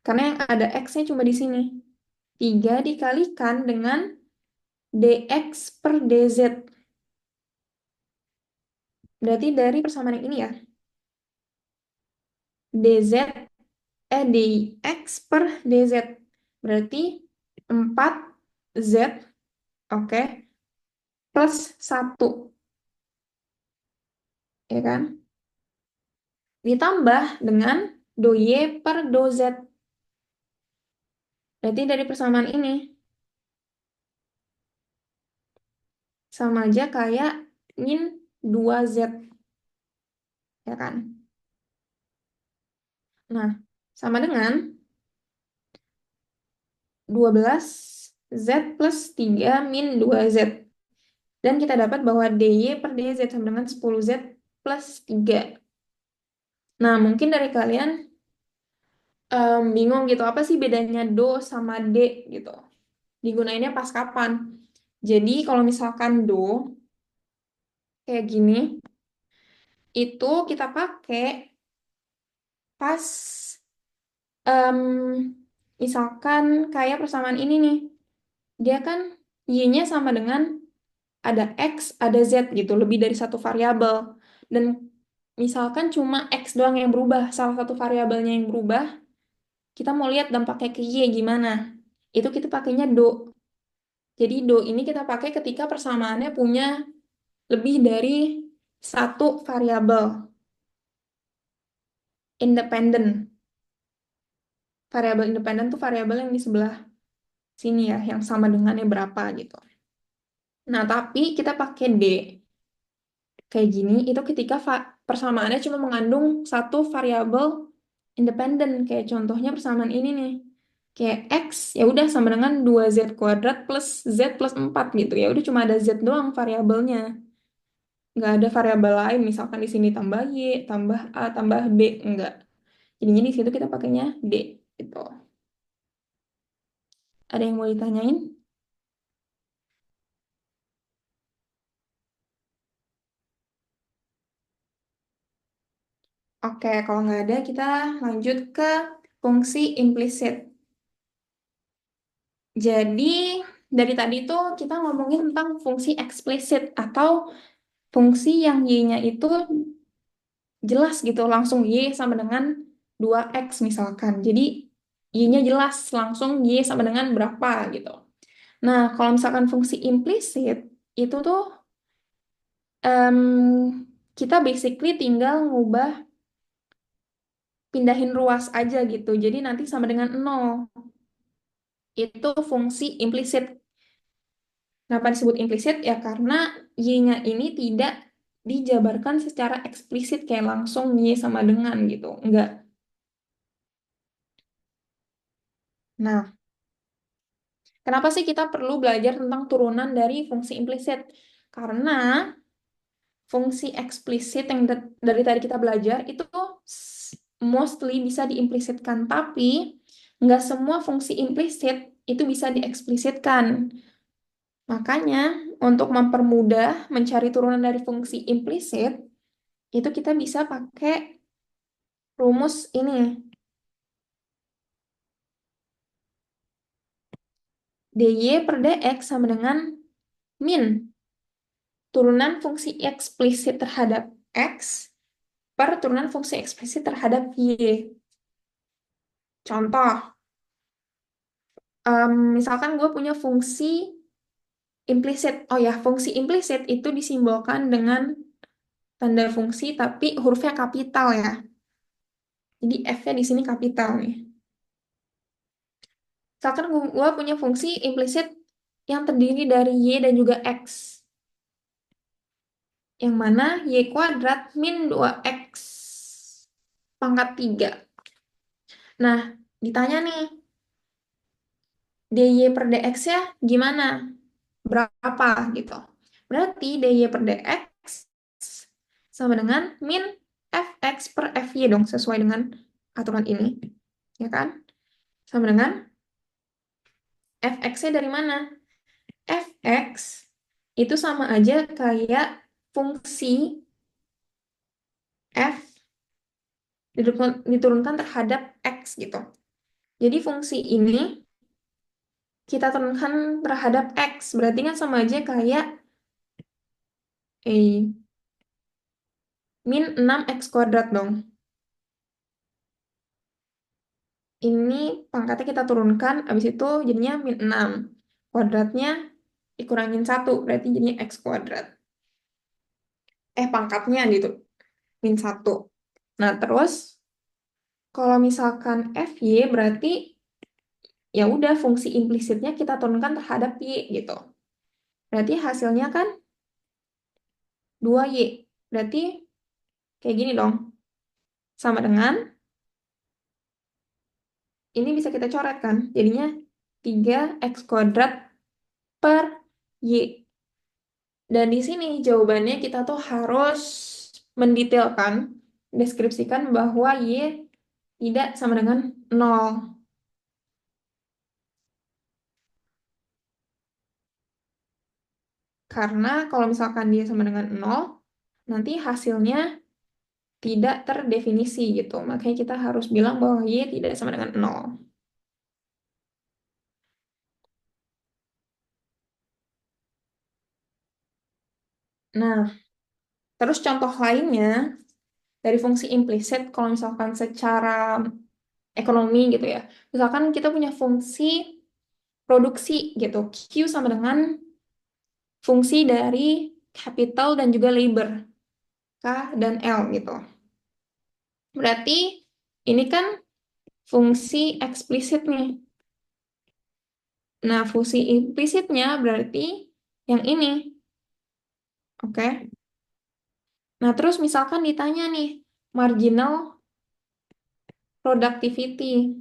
A: Karena yang ada X-nya cuma di sini. 3 dikalikan dengan DX per DZ. Berarti dari persamaan yang ini ya. DZ, DX per DZ. Berarti 4Z, oke, plus 1. Ya kan? Ditambah dengan do Y per do Z. Berarti dari persamaan ini sama aja kayak min 2Z. Ya kan? Nah, sama dengan 12Z plus 3 min 2Z. Dan kita dapat bahwa DY per DZ sama dengan 10Z plus 3. Nah, mungkin dari kalian bingung gitu, apa sih bedanya do sama D gitu. Digunainnya pas kapan? Jadi kalau misalkan do kayak gini, itu kita pakai pas misalkan kayak persamaan ini nih. Dia kan Y-nya sama dengan ada X, ada Z gitu, lebih dari satu variabel. Dan misalkan cuma X doang yang berubah, salah satu variabelnya yang berubah, kita mau lihat dampaknya ke Y gimana. Itu kita pakainya do. Jadi do ini kita pakai ketika persamaannya punya lebih dari satu variabel independen. Variabel independen tuh variabel yang di sebelah sini ya, yang sama dengannya berapa gitu. Nah, tapi kita pakai D. Kayak gini, itu ketika persamaannya cuma mengandung satu variabel independen. Kayak contohnya persamaan ini nih. Kayak X, ya udah sama dengan 2Z kuadrat plus Z plus 4 gitu. Ya udah cuma ada Z doang variabelnya. Nggak ada variabel lain, misalkan di sini tambah Y, tambah A, tambah B, enggak. Jadinya di situ kita pakainya D gitu. Ada yang mau ditanyain? Oke, kalau nggak ada, kita lanjut ke fungsi implisit. Jadi, dari tadi tuh kita ngomongin tentang fungsi eksplisit atau fungsi yang Y-nya itu jelas gitu, langsung Y sama dengan 2X misalkan. Jadi, Y-nya jelas, langsung Y sama dengan berapa gitu. Nah, kalau misalkan fungsi implisit, itu tuh em, kita basically tinggal ngubah, pindahin ruas aja gitu. Jadi nanti sama dengan 0. Itu fungsi implisit. Kenapa disebut implisit? Ya karena Y-nya ini tidak dijabarkan secara eksplisit kayak langsung Y sama dengan gitu. Enggak. Nah, kenapa sih kita perlu belajar tentang turunan dari fungsi implisit? Karena fungsi eksplisit yang dari tadi kita belajar itu mostly bisa diimplisitkan, tapi nggak semua fungsi implisit itu bisa dieksplisitkan. Makanya, untuk mempermudah mencari turunan dari fungsi implisit, itu kita bisa pakai rumus ini. dy per dx sama dengan min turunan fungsi eksplisit terhadap x per turunan fungsi eksplisit terhadap y. Contoh, misalkan gue punya fungsi implisit. Oh ya, fungsi implisit itu disimbolkan dengan tanda fungsi tapi hurufnya kapital ya. Jadi F-nya di sini kapital nih. Misalkan gue punya fungsi implisit yang terdiri dari Y dan juga X. Yang mana Y kuadrat min 2X pangkat 3. Nah, ditanya nih, dy per dx-nya gimana? Berapa gitu. Berarti dy per dx sama dengan min fx per fy dong, sesuai dengan aturan ini. Ya kan? Sama dengan fx-nya dari mana? Fx itu sama aja kayak fungsi f diturunkan terhadap x gitu. Jadi fungsi ini kita turunkan terhadap x, berarti kan sama aja kayak min 6x kuadrat dong. Ini pangkatnya kita turunkan, habis itu jadinya min 6. Kuadratnya dikurangin 1, berarti jadinya x kuadrat. Pangkatnya gitu, min 1. Nah, terus kalau misalkan fy berarti ya udah fungsi implisitnya kita turunkan terhadap y gitu. Berarti hasilnya kan 2y. Berarti kayak gini dong. Sama dengan ini bisa kita coret kan. Jadinya 3x kuadrat per y. Dan di sini jawabannya kita tuh harus mendetailkan, deskripsikan bahwa y tidak sama dengan 0. Karena kalau misalkan dia sama dengan 0, nanti hasilnya tidak terdefinisi gitu. Makanya kita harus bilang bahwa y tidak sama dengan 0. Nah, terus contoh lainnya dari fungsi implisit kalau misalkan secara ekonomi gitu ya. Misalkan kita punya fungsi produksi gitu. Q sama dengan fungsi dari capital dan juga labor. K dan L gitu. Berarti ini kan fungsi eksplisit nih. Nah, fungsi implisitnya berarti yang ini. Oke. Nah, terus misalkan ditanya nih, marginal productivity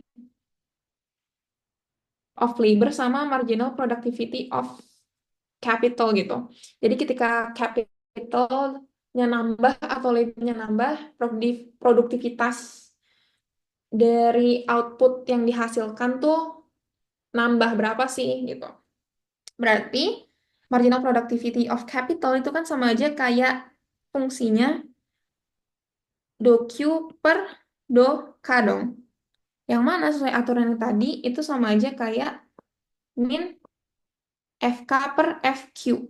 A: of labor sama marginal productivity of capital gitu. Jadi ketika capitalnya nambah atau labornya nambah, produktivitas dari output yang dihasilkan tuh nambah berapa sih gitu. Berarti marginal productivity of capital itu kan sama aja kayak fungsinya do Q per do K dong. Yang mana sesuai aturan yang tadi itu sama aja kayak min FK per FQ.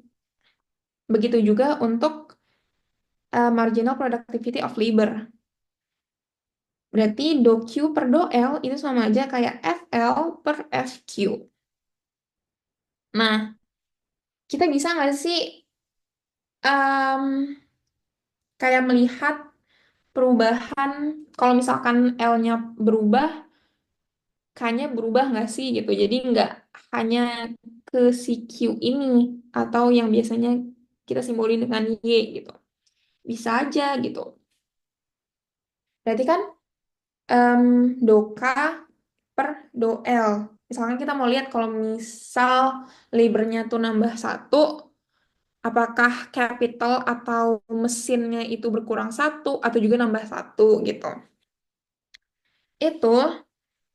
A: Begitu juga untuk marginal productivity of labor. Berarti do Q per do L itu sama aja kayak FL per FQ. Nah, kita bisa nggak sih em, kayak melihat perubahan kalau misalkan L-nya berubah, K-nya berubah nggak sih gitu. Jadi nggak hanya ke si Q ini atau yang biasanya kita simbolin dengan Y gitu. Bisa aja gitu. Berarti kan em, do K per do L. Misalkan kita mau lihat kalau misal labornya tuh nambah 1, apakah capital atau mesinnya itu berkurang 1 atau juga nambah 1 gitu. Itu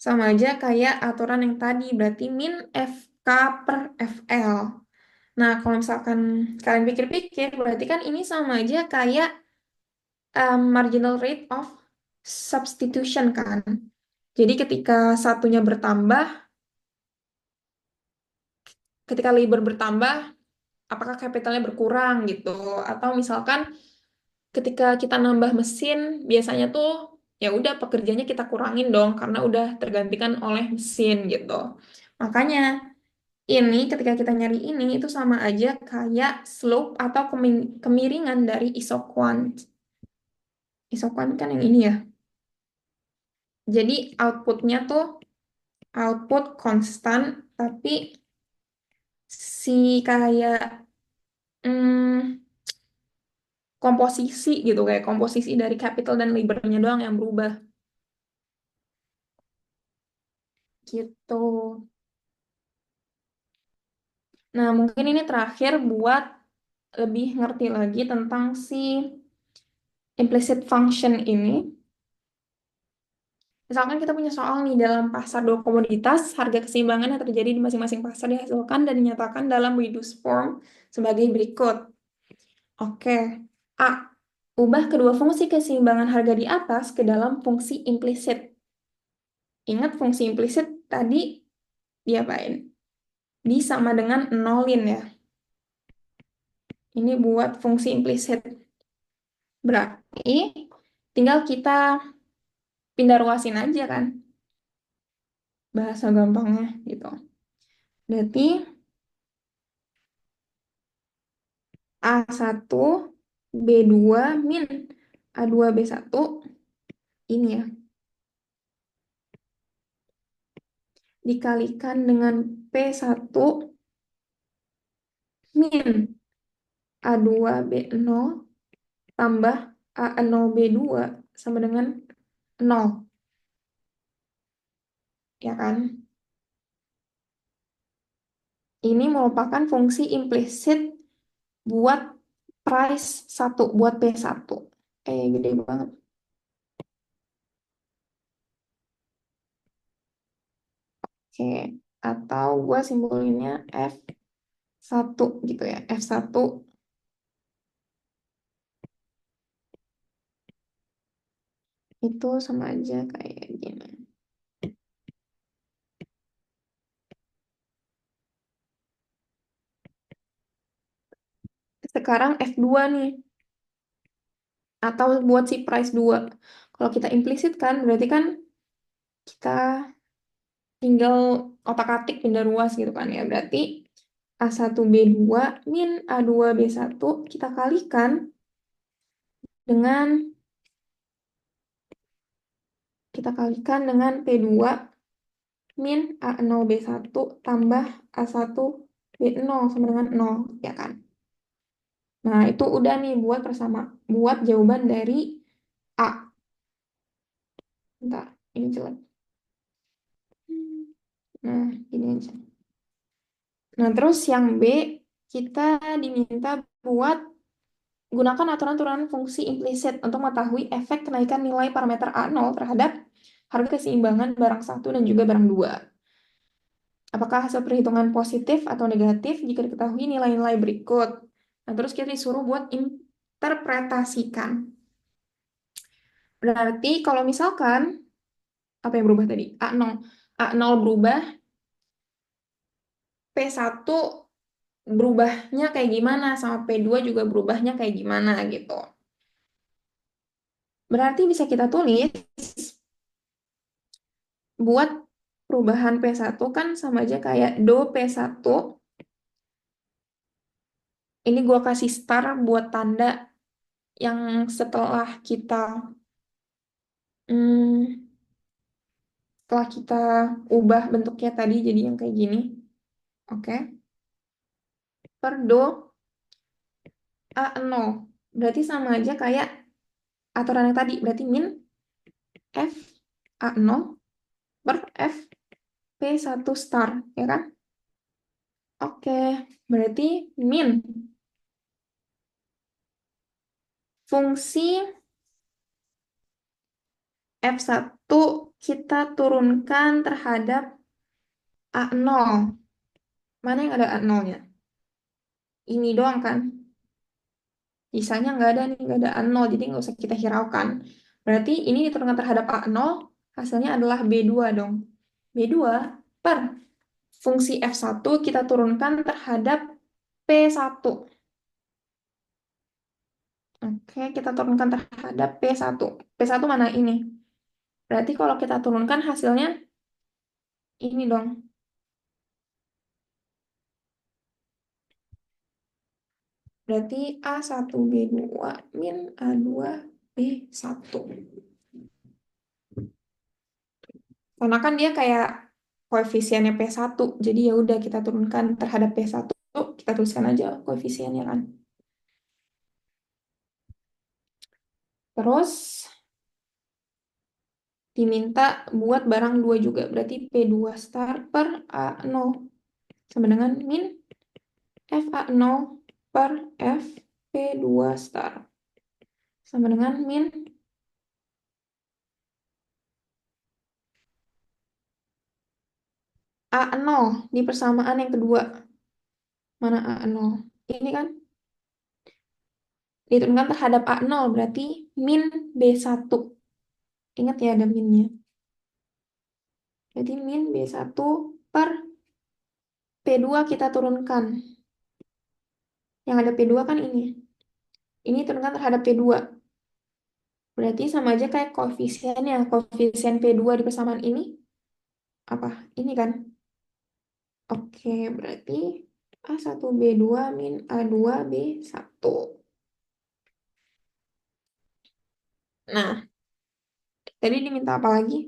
A: sama aja kayak aturan yang tadi, berarti min FK per FL. Nah, kalau misalkan kalian pikir-pikir, berarti kan ini sama aja kayak marginal rate of substitution kan. Jadi ketika satunya bertambah, ketika labor bertambah, apakah capitalnya berkurang gitu? Atau misalkan ketika kita nambah mesin, biasanya tuh ya udah pekerjanya kita kurangin dong karena udah tergantikan oleh mesin gitu. Makanya ini ketika kita nyari ini itu sama aja kayak slope atau kemiringan dari isoquant. Isoquant kan yang ini ya. Jadi outputnya tuh output konstan tapi si kayak hmm, komposisi gitu kayak komposisi dari capital dan labornya doang yang berubah gitu. Nah, mungkin ini terakhir buat lebih ngerti lagi tentang si implicit function ini. Misalkan kita punya soal nih dalam pasar dua komoditas, harga keseimbangan yang terjadi di masing-masing pasar dihasilkan dan dinyatakan dalam reduced form sebagai berikut. Oke. A. Ubah kedua fungsi keseimbangan harga di atas ke dalam fungsi implisit. Ingat fungsi implisit tadi diapain? Sama dengan nolin ya. Ini buat fungsi implisit. Berarti tinggal kita pindah ruasin aja kan. Bahasa gampangnya gitu. Berarti A1 B2 min A2 B1 ini ya. Dikalikan dengan P1 min A2 B0 tambah A0 B2 sama dengan 0. Ya kan? Ini merupakan fungsi implisit buat price 1, buat P1. Gede banget. Oke, atau gue simbolinnya F1 gitu ya. F1 itu sama aja kayak gini. Sekarang F2 nih. Atau buat si price 2. Kalau kita implisit kan, berarti kan kita tinggal otak-atik pindah ruas gitu kan ya. Berarti A1B2 min A2B1 kita kalikan dengan P2 min A0B1 tambah A1B0 sama dengan 0 ya kan. Nah, itu udah nih buat jawaban dari A. Bentar, ini jelek. Nah, ini aja. Nah, terus yang B, kita diminta buat gunakan aturan-aturan fungsi implisit untuk mengetahui efek kenaikan nilai parameter A0 terhadap harga keseimbangan barang satu dan juga barang dua. Apakah hasil perhitungan positif atau negatif jika diketahui nilai-nilai berikut. Nah, terus kita disuruh buat interpretasikan. Berarti kalau misalkan, apa yang berubah tadi? A0. A0 berubah, P1 berubahnya kayak gimana, sama P2 juga berubahnya kayak gimana gitu. Berarti bisa kita tulis buat perubahan P1 kan sama aja kayak do P1. Ini gue kasih star buat tanda yang hmm, setelah kita ubah bentuknya tadi jadi yang kayak gini. Oke. Per do A0. Berarti sama aja kayak aturan yang tadi. Berarti min F A0 per F P1 star. Ya kan? Oke. Berarti min fungsi F1 kita turunkan terhadap A0. Mana yang ada A0-nya? Ini doang kan? Sisanya nggak ada nih, nggak ada A0, jadi nggak usah kita hiraukan. Berarti ini diturunkan terhadap A0, hasilnya adalah B2 dong. B2 per fungsi F1 kita turunkan terhadap P1. Oke, kita turunkan terhadap P1. P1 mana ini? Berarti kalau kita turunkan hasilnya ini dong. Berarti A1B2 min A2B1. Karena kan dia kayak koefisiennya P1. Jadi ya udah kita turunkan terhadap P1, kita tuliskan aja koefisiennya kan. Terus diminta buat barang 2 juga. Berarti P2 star per A0 sama dengan min FA0 per FP2 star. Sama dengan min A0 di persamaan yang kedua. Mana A0? Ini kan diturunkan terhadap A0 berarti min B1. Ingat ya ada minnya. Jadi min B1 per P2 kita turunkan. Yang ada P2 kan ini. Ini turunkan terhadap P2. Berarti sama aja kayak koefisiennya. Koefisien P2 di persamaan ini. Apa? Ini kan. Oke, berarti A1B2 min A2B1. Nah, tadi diminta apa lagi?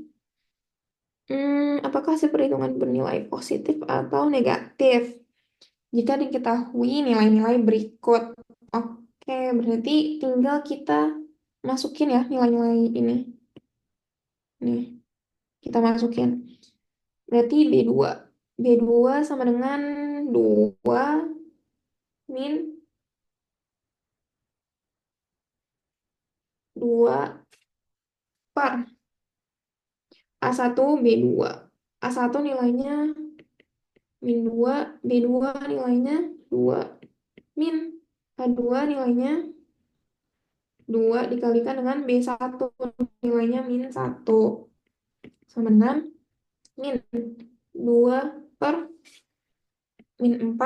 A: Apakah hasil perhitungan bernilai positif atau negatif? Jika diketahui nilai-nilai berikut. Oke, berarti tinggal kita masukin ya nilai-nilai ini. Nih, kita masukin. Berarti B2. B2 sama dengan 2 min 2 per A1B2. A1 nilainya min 2, B2 nilainya 2, min A2 nilainya 2 dikalikan dengan B1 nilainya min 1. Sama dengan min 2 per min 4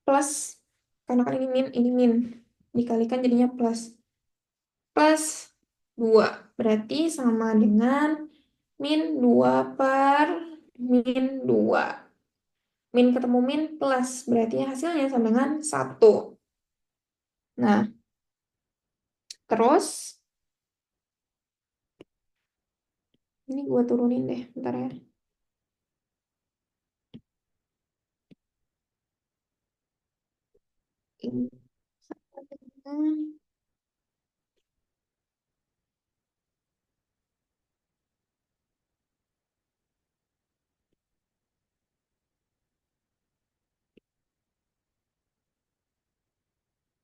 A: plus, karena kan ini min, dikalikan jadinya plus 2. Berarti sama dengan min 2 per min 2. Min ketemu min plus, berarti hasilnya sama dengan 1. Nah, terus ini gue turunin deh, bentar ya. Ini sama dengan,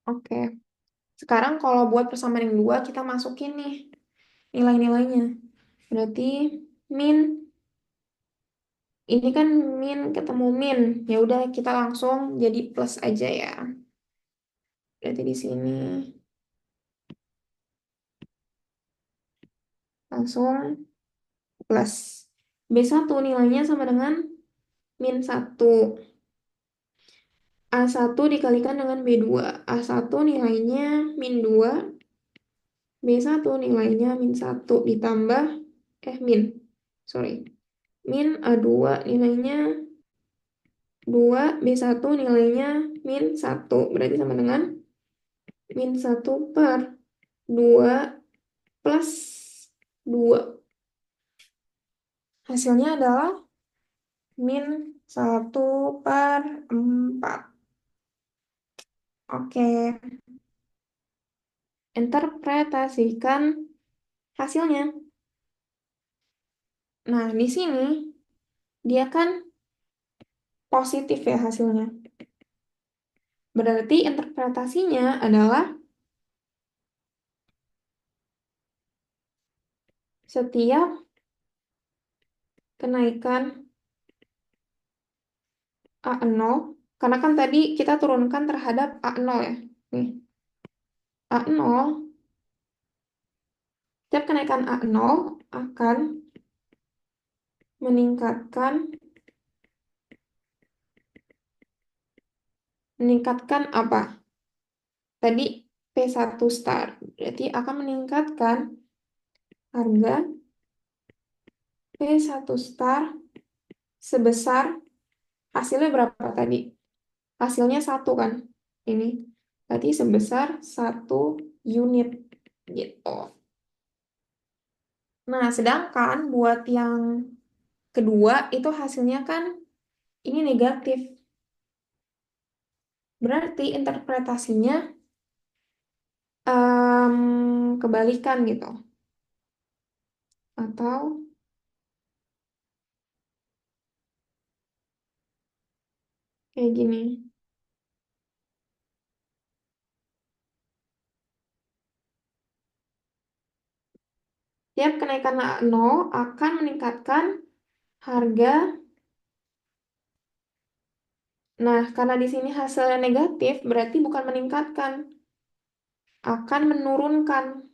A: oke. Sekarang kalau buat persamaan yang 2, kita masukin nih nilai-nilainya. Berarti min, ini kan min ketemu min. Ya udah kita langsung jadi plus aja ya. Berarti di sini langsung plus. B1 nilainya sama dengan min 1. A1 dikalikan dengan B2. A1 nilainya min 2. B1 nilainya min 1 ditambah, min, sorry. Min A2 nilainya 2, B1 nilainya min 1. Berarti sama dengan min 1 per 2 plus 2. Hasilnya adalah min 1 per 4. Oke, interpretasikan hasilnya. Nah, di sini dia kan positif ya hasilnya. Berarti interpretasinya adalah setiap kenaikan A0, karena kan tadi kita turunkan terhadap A0 ya. Nih, A0, setiap kenaikan A0 akan meningkatkan apa? Tadi P1 star, berarti akan meningkatkan harga P1 star sebesar hasilnya berapa tadi? Hasilnya 1 kan? Ini. Berarti sebesar 1 unit gitu. Nah, sedangkan buat yang kedua itu hasilnya kan ini negatif. Berarti interpretasinya kebalikan gitu. Atau kayak gini. Tiap kenaikan A0 akan meningkatkan harga. Nah, karena di sini hasilnya negatif, berarti bukan meningkatkan, akan menurunkan.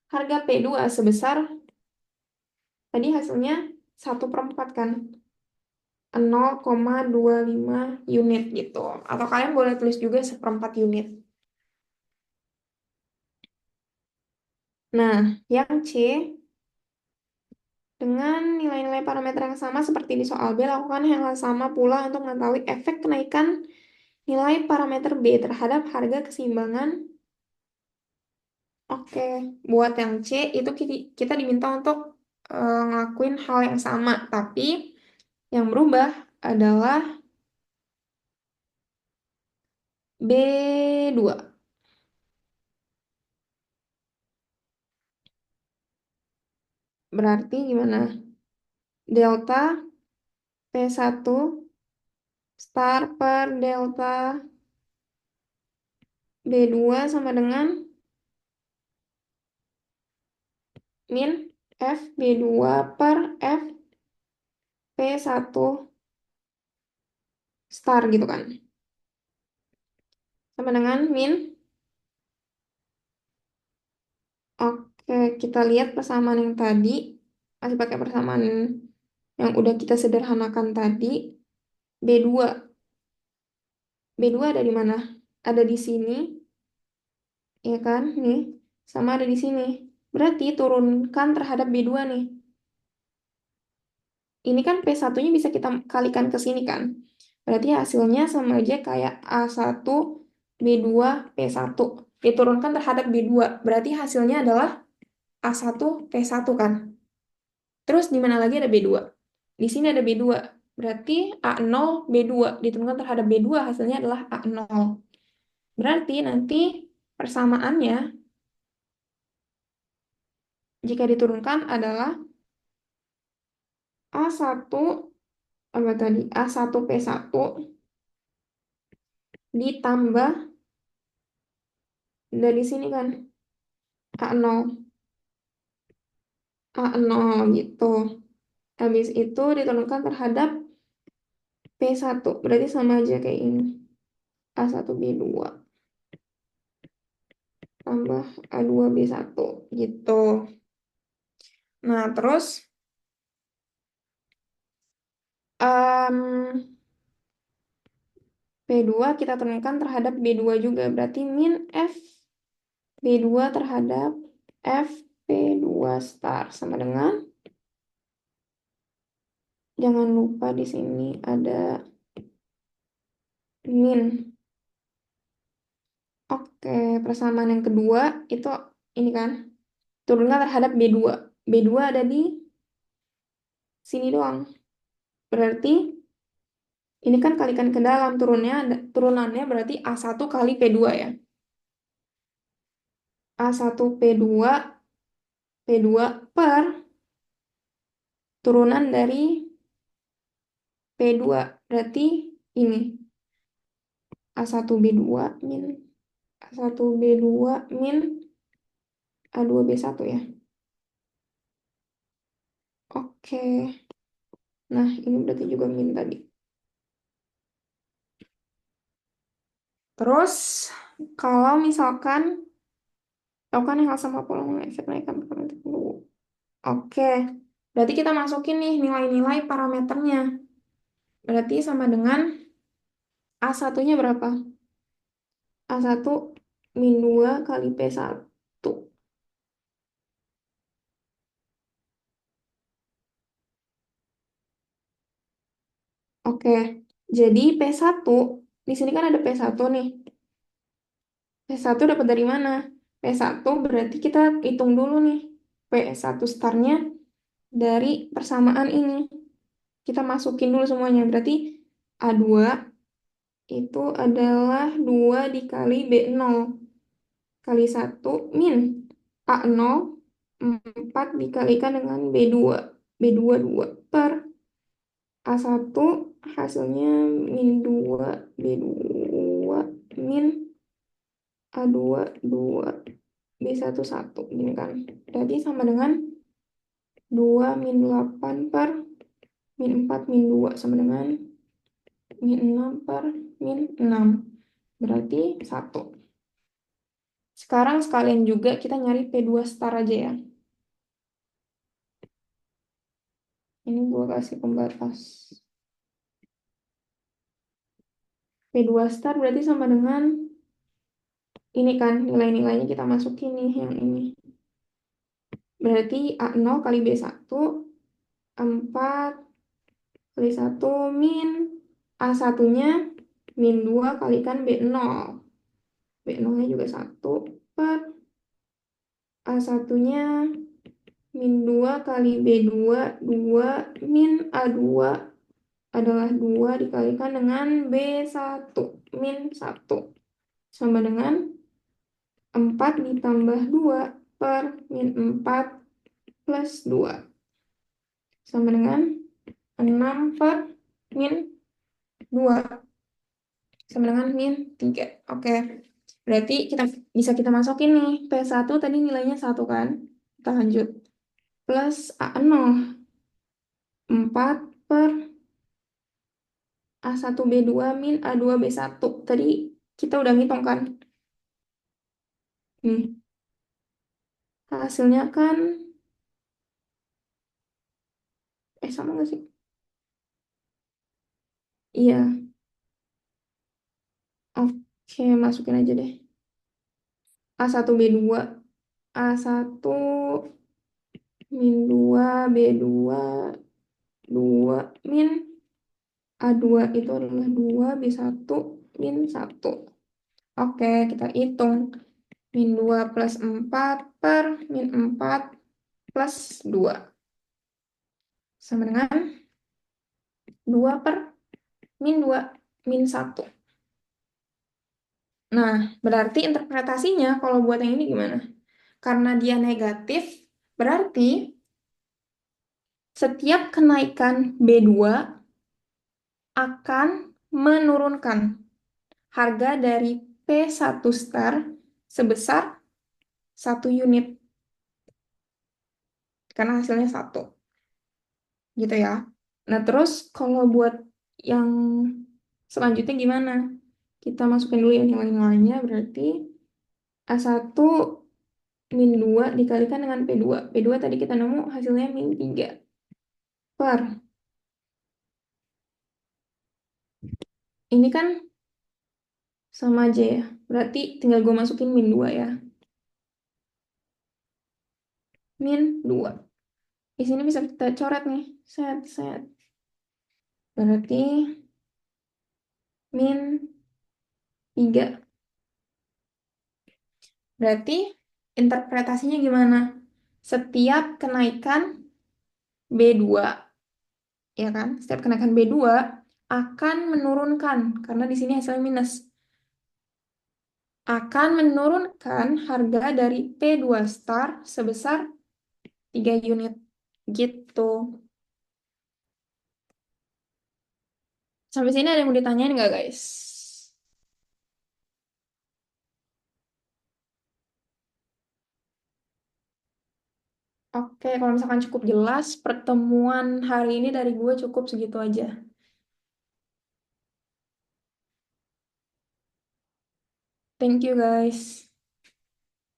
A: Harga P2 sebesar, tadi hasilnya 1/4 kan? 0,25 unit gitu. Atau kalian boleh tulis juga 1/4 unit. Nah, yang C, dengan nilai-nilai parameter yang sama seperti di soal B, lakukan hal yang sama pula untuk mengetahui efek kenaikan nilai parameter B terhadap harga keseimbangan. Oke, buat yang C itu kita diminta untuk ngelakuin hal yang sama, tapi yang berubah adalah B2. Berarti gimana? Delta P1 star per delta B2 sama dengan min F B2 per F P1 star gitu kan. Sama dengan min. Oke, kita lihat persamaan yang tadi. Masih pakai persamaan yang udah kita sederhanakan tadi. B2. B2 ada di mana? Ada di sini, ya kan? Nih, sama ada di sini. Berarti turunkan terhadap B2 nih. Ini kan P1-nya bisa kita kalikan ke sini kan. Berarti hasilnya sama aja kayak A1, B2, P1. Diturunkan terhadap B2. Berarti hasilnya adalah A1, P1 kan. Terus di mana lagi ada B2? Di sini ada B2. Berarti A0, B2. Diturunkan terhadap B2 hasilnya adalah A0. Berarti nanti persamaannya jika diturunkan adalah A1 apa tadi? A1 P1 ditambah dari sini kan A0 A0 gitu. Habis itu diturunkan terhadap P1. Berarti sama aja kayak ini. A1 B2 tambah A2 B1 gitu. Nah, terus P2 kita turunkan terhadap B2 juga. Berarti min F B2 terhadap F P2 star sama dengan, jangan lupa di sini ada min. Oke, persamaan yang kedua itu ini kan. Turunkan terhadap B2. B2 ada di sini doang. Berarti ini kan kalikan ke dalam turunannya berarti A1 kali P2 ya. A1 P2 per turunan dari P2. Berarti ini A1 B2 min A1 B2 min A2B1 ya. Oke. Nah, ini berarti juga min tadi. Terus, kalau misalkan lakukan hal sama pola efek naikkan parameter dulu. Oke. Berarti kita masukin nih nilai-nilai parameternya. Berarti sama dengan A1-nya berapa? A1 min 2 kali P1. Oke, jadi P1, di sini kan ada P1 nih. P1 dapat dari mana? P1 berarti kita hitung dulu nih. P1 startnya dari persamaan ini. Kita masukin dulu semuanya. Berarti A2 itu adalah 2 dikali B0 kali 1 min A0 4 dikalikan dengan B2. B2 2 per A1 hasilnya min 2 B2 min A2 2 B1 1 ini kan. Berarti sama dengan 2 min 8 per min 4 min 2 sama dengan min 6 per min 6. Berarti 1. Sekarang sekalian juga kita nyari P2 star aja ya. Ini gua kasih pembatas. P2 star berarti sama dengan ini kan nilai-nilainya kita masukin nih yang ini. Berarti A0 kali B1 4 kali 1 min A1-nya min 2 kalikan B0. B0-nya juga 1 per A1-nya min 2 kali B2 2 min A2 adalah 2 dikalikan dengan B1 min 1 sama dengan 4 ditambah 2 per min 4 plus 2 sama dengan 6 per min 2 sama dengan min 3. Oke. Berarti kita masukin nih. P1 tadi nilainya 1 kan? Kita lanjut. Plus A0. 4 per A1B2 min A2B1. Tadi kita udah ngitung kan? Nih. Hasilnya kan sama nggak sih? Iya. Oke, masukin aja deh. A1B2 A1 min 2 B2 2 min A2 itu adalah 2 B1 min 1. Oke, kita hitung. Min 2 plus 4 per min 4 plus 2. Sama dengan 2 per min 2 min 1. Nah, berarti interpretasinya kalau buat yang ini gimana? Karena dia negatif, berarti setiap kenaikan B2 akan menurunkan harga dari P1 star sebesar 1 unit. Karena hasilnya 1. Gitu ya. Nah, terus kalau buat yang selanjutnya gimana? Kita masukin dulu ya nilai-nilainya, berarti A1 min 2 dikalikan dengan P2. P2 tadi kita nemu hasilnya min 3 per. Ini kan sama aja ya. Berarti tinggal gue masukin min 2 ya. Min 2. Di sini bisa kita coret nih. Set, set. Berarti min 3. Berarti interpretasinya gimana? Setiap kenaikan B2, ya kan? Setiap kenaikan B2 akan menurunkan, karena di sini hasilnya minus, akan menurunkan harga dari P2 star sebesar 3 unit. Gitu. Sampai sini ada yang mau ditanyain nggak, guys? Oke, kalau misalkan cukup jelas, pertemuan hari ini dari gue cukup segitu aja. Thank you guys.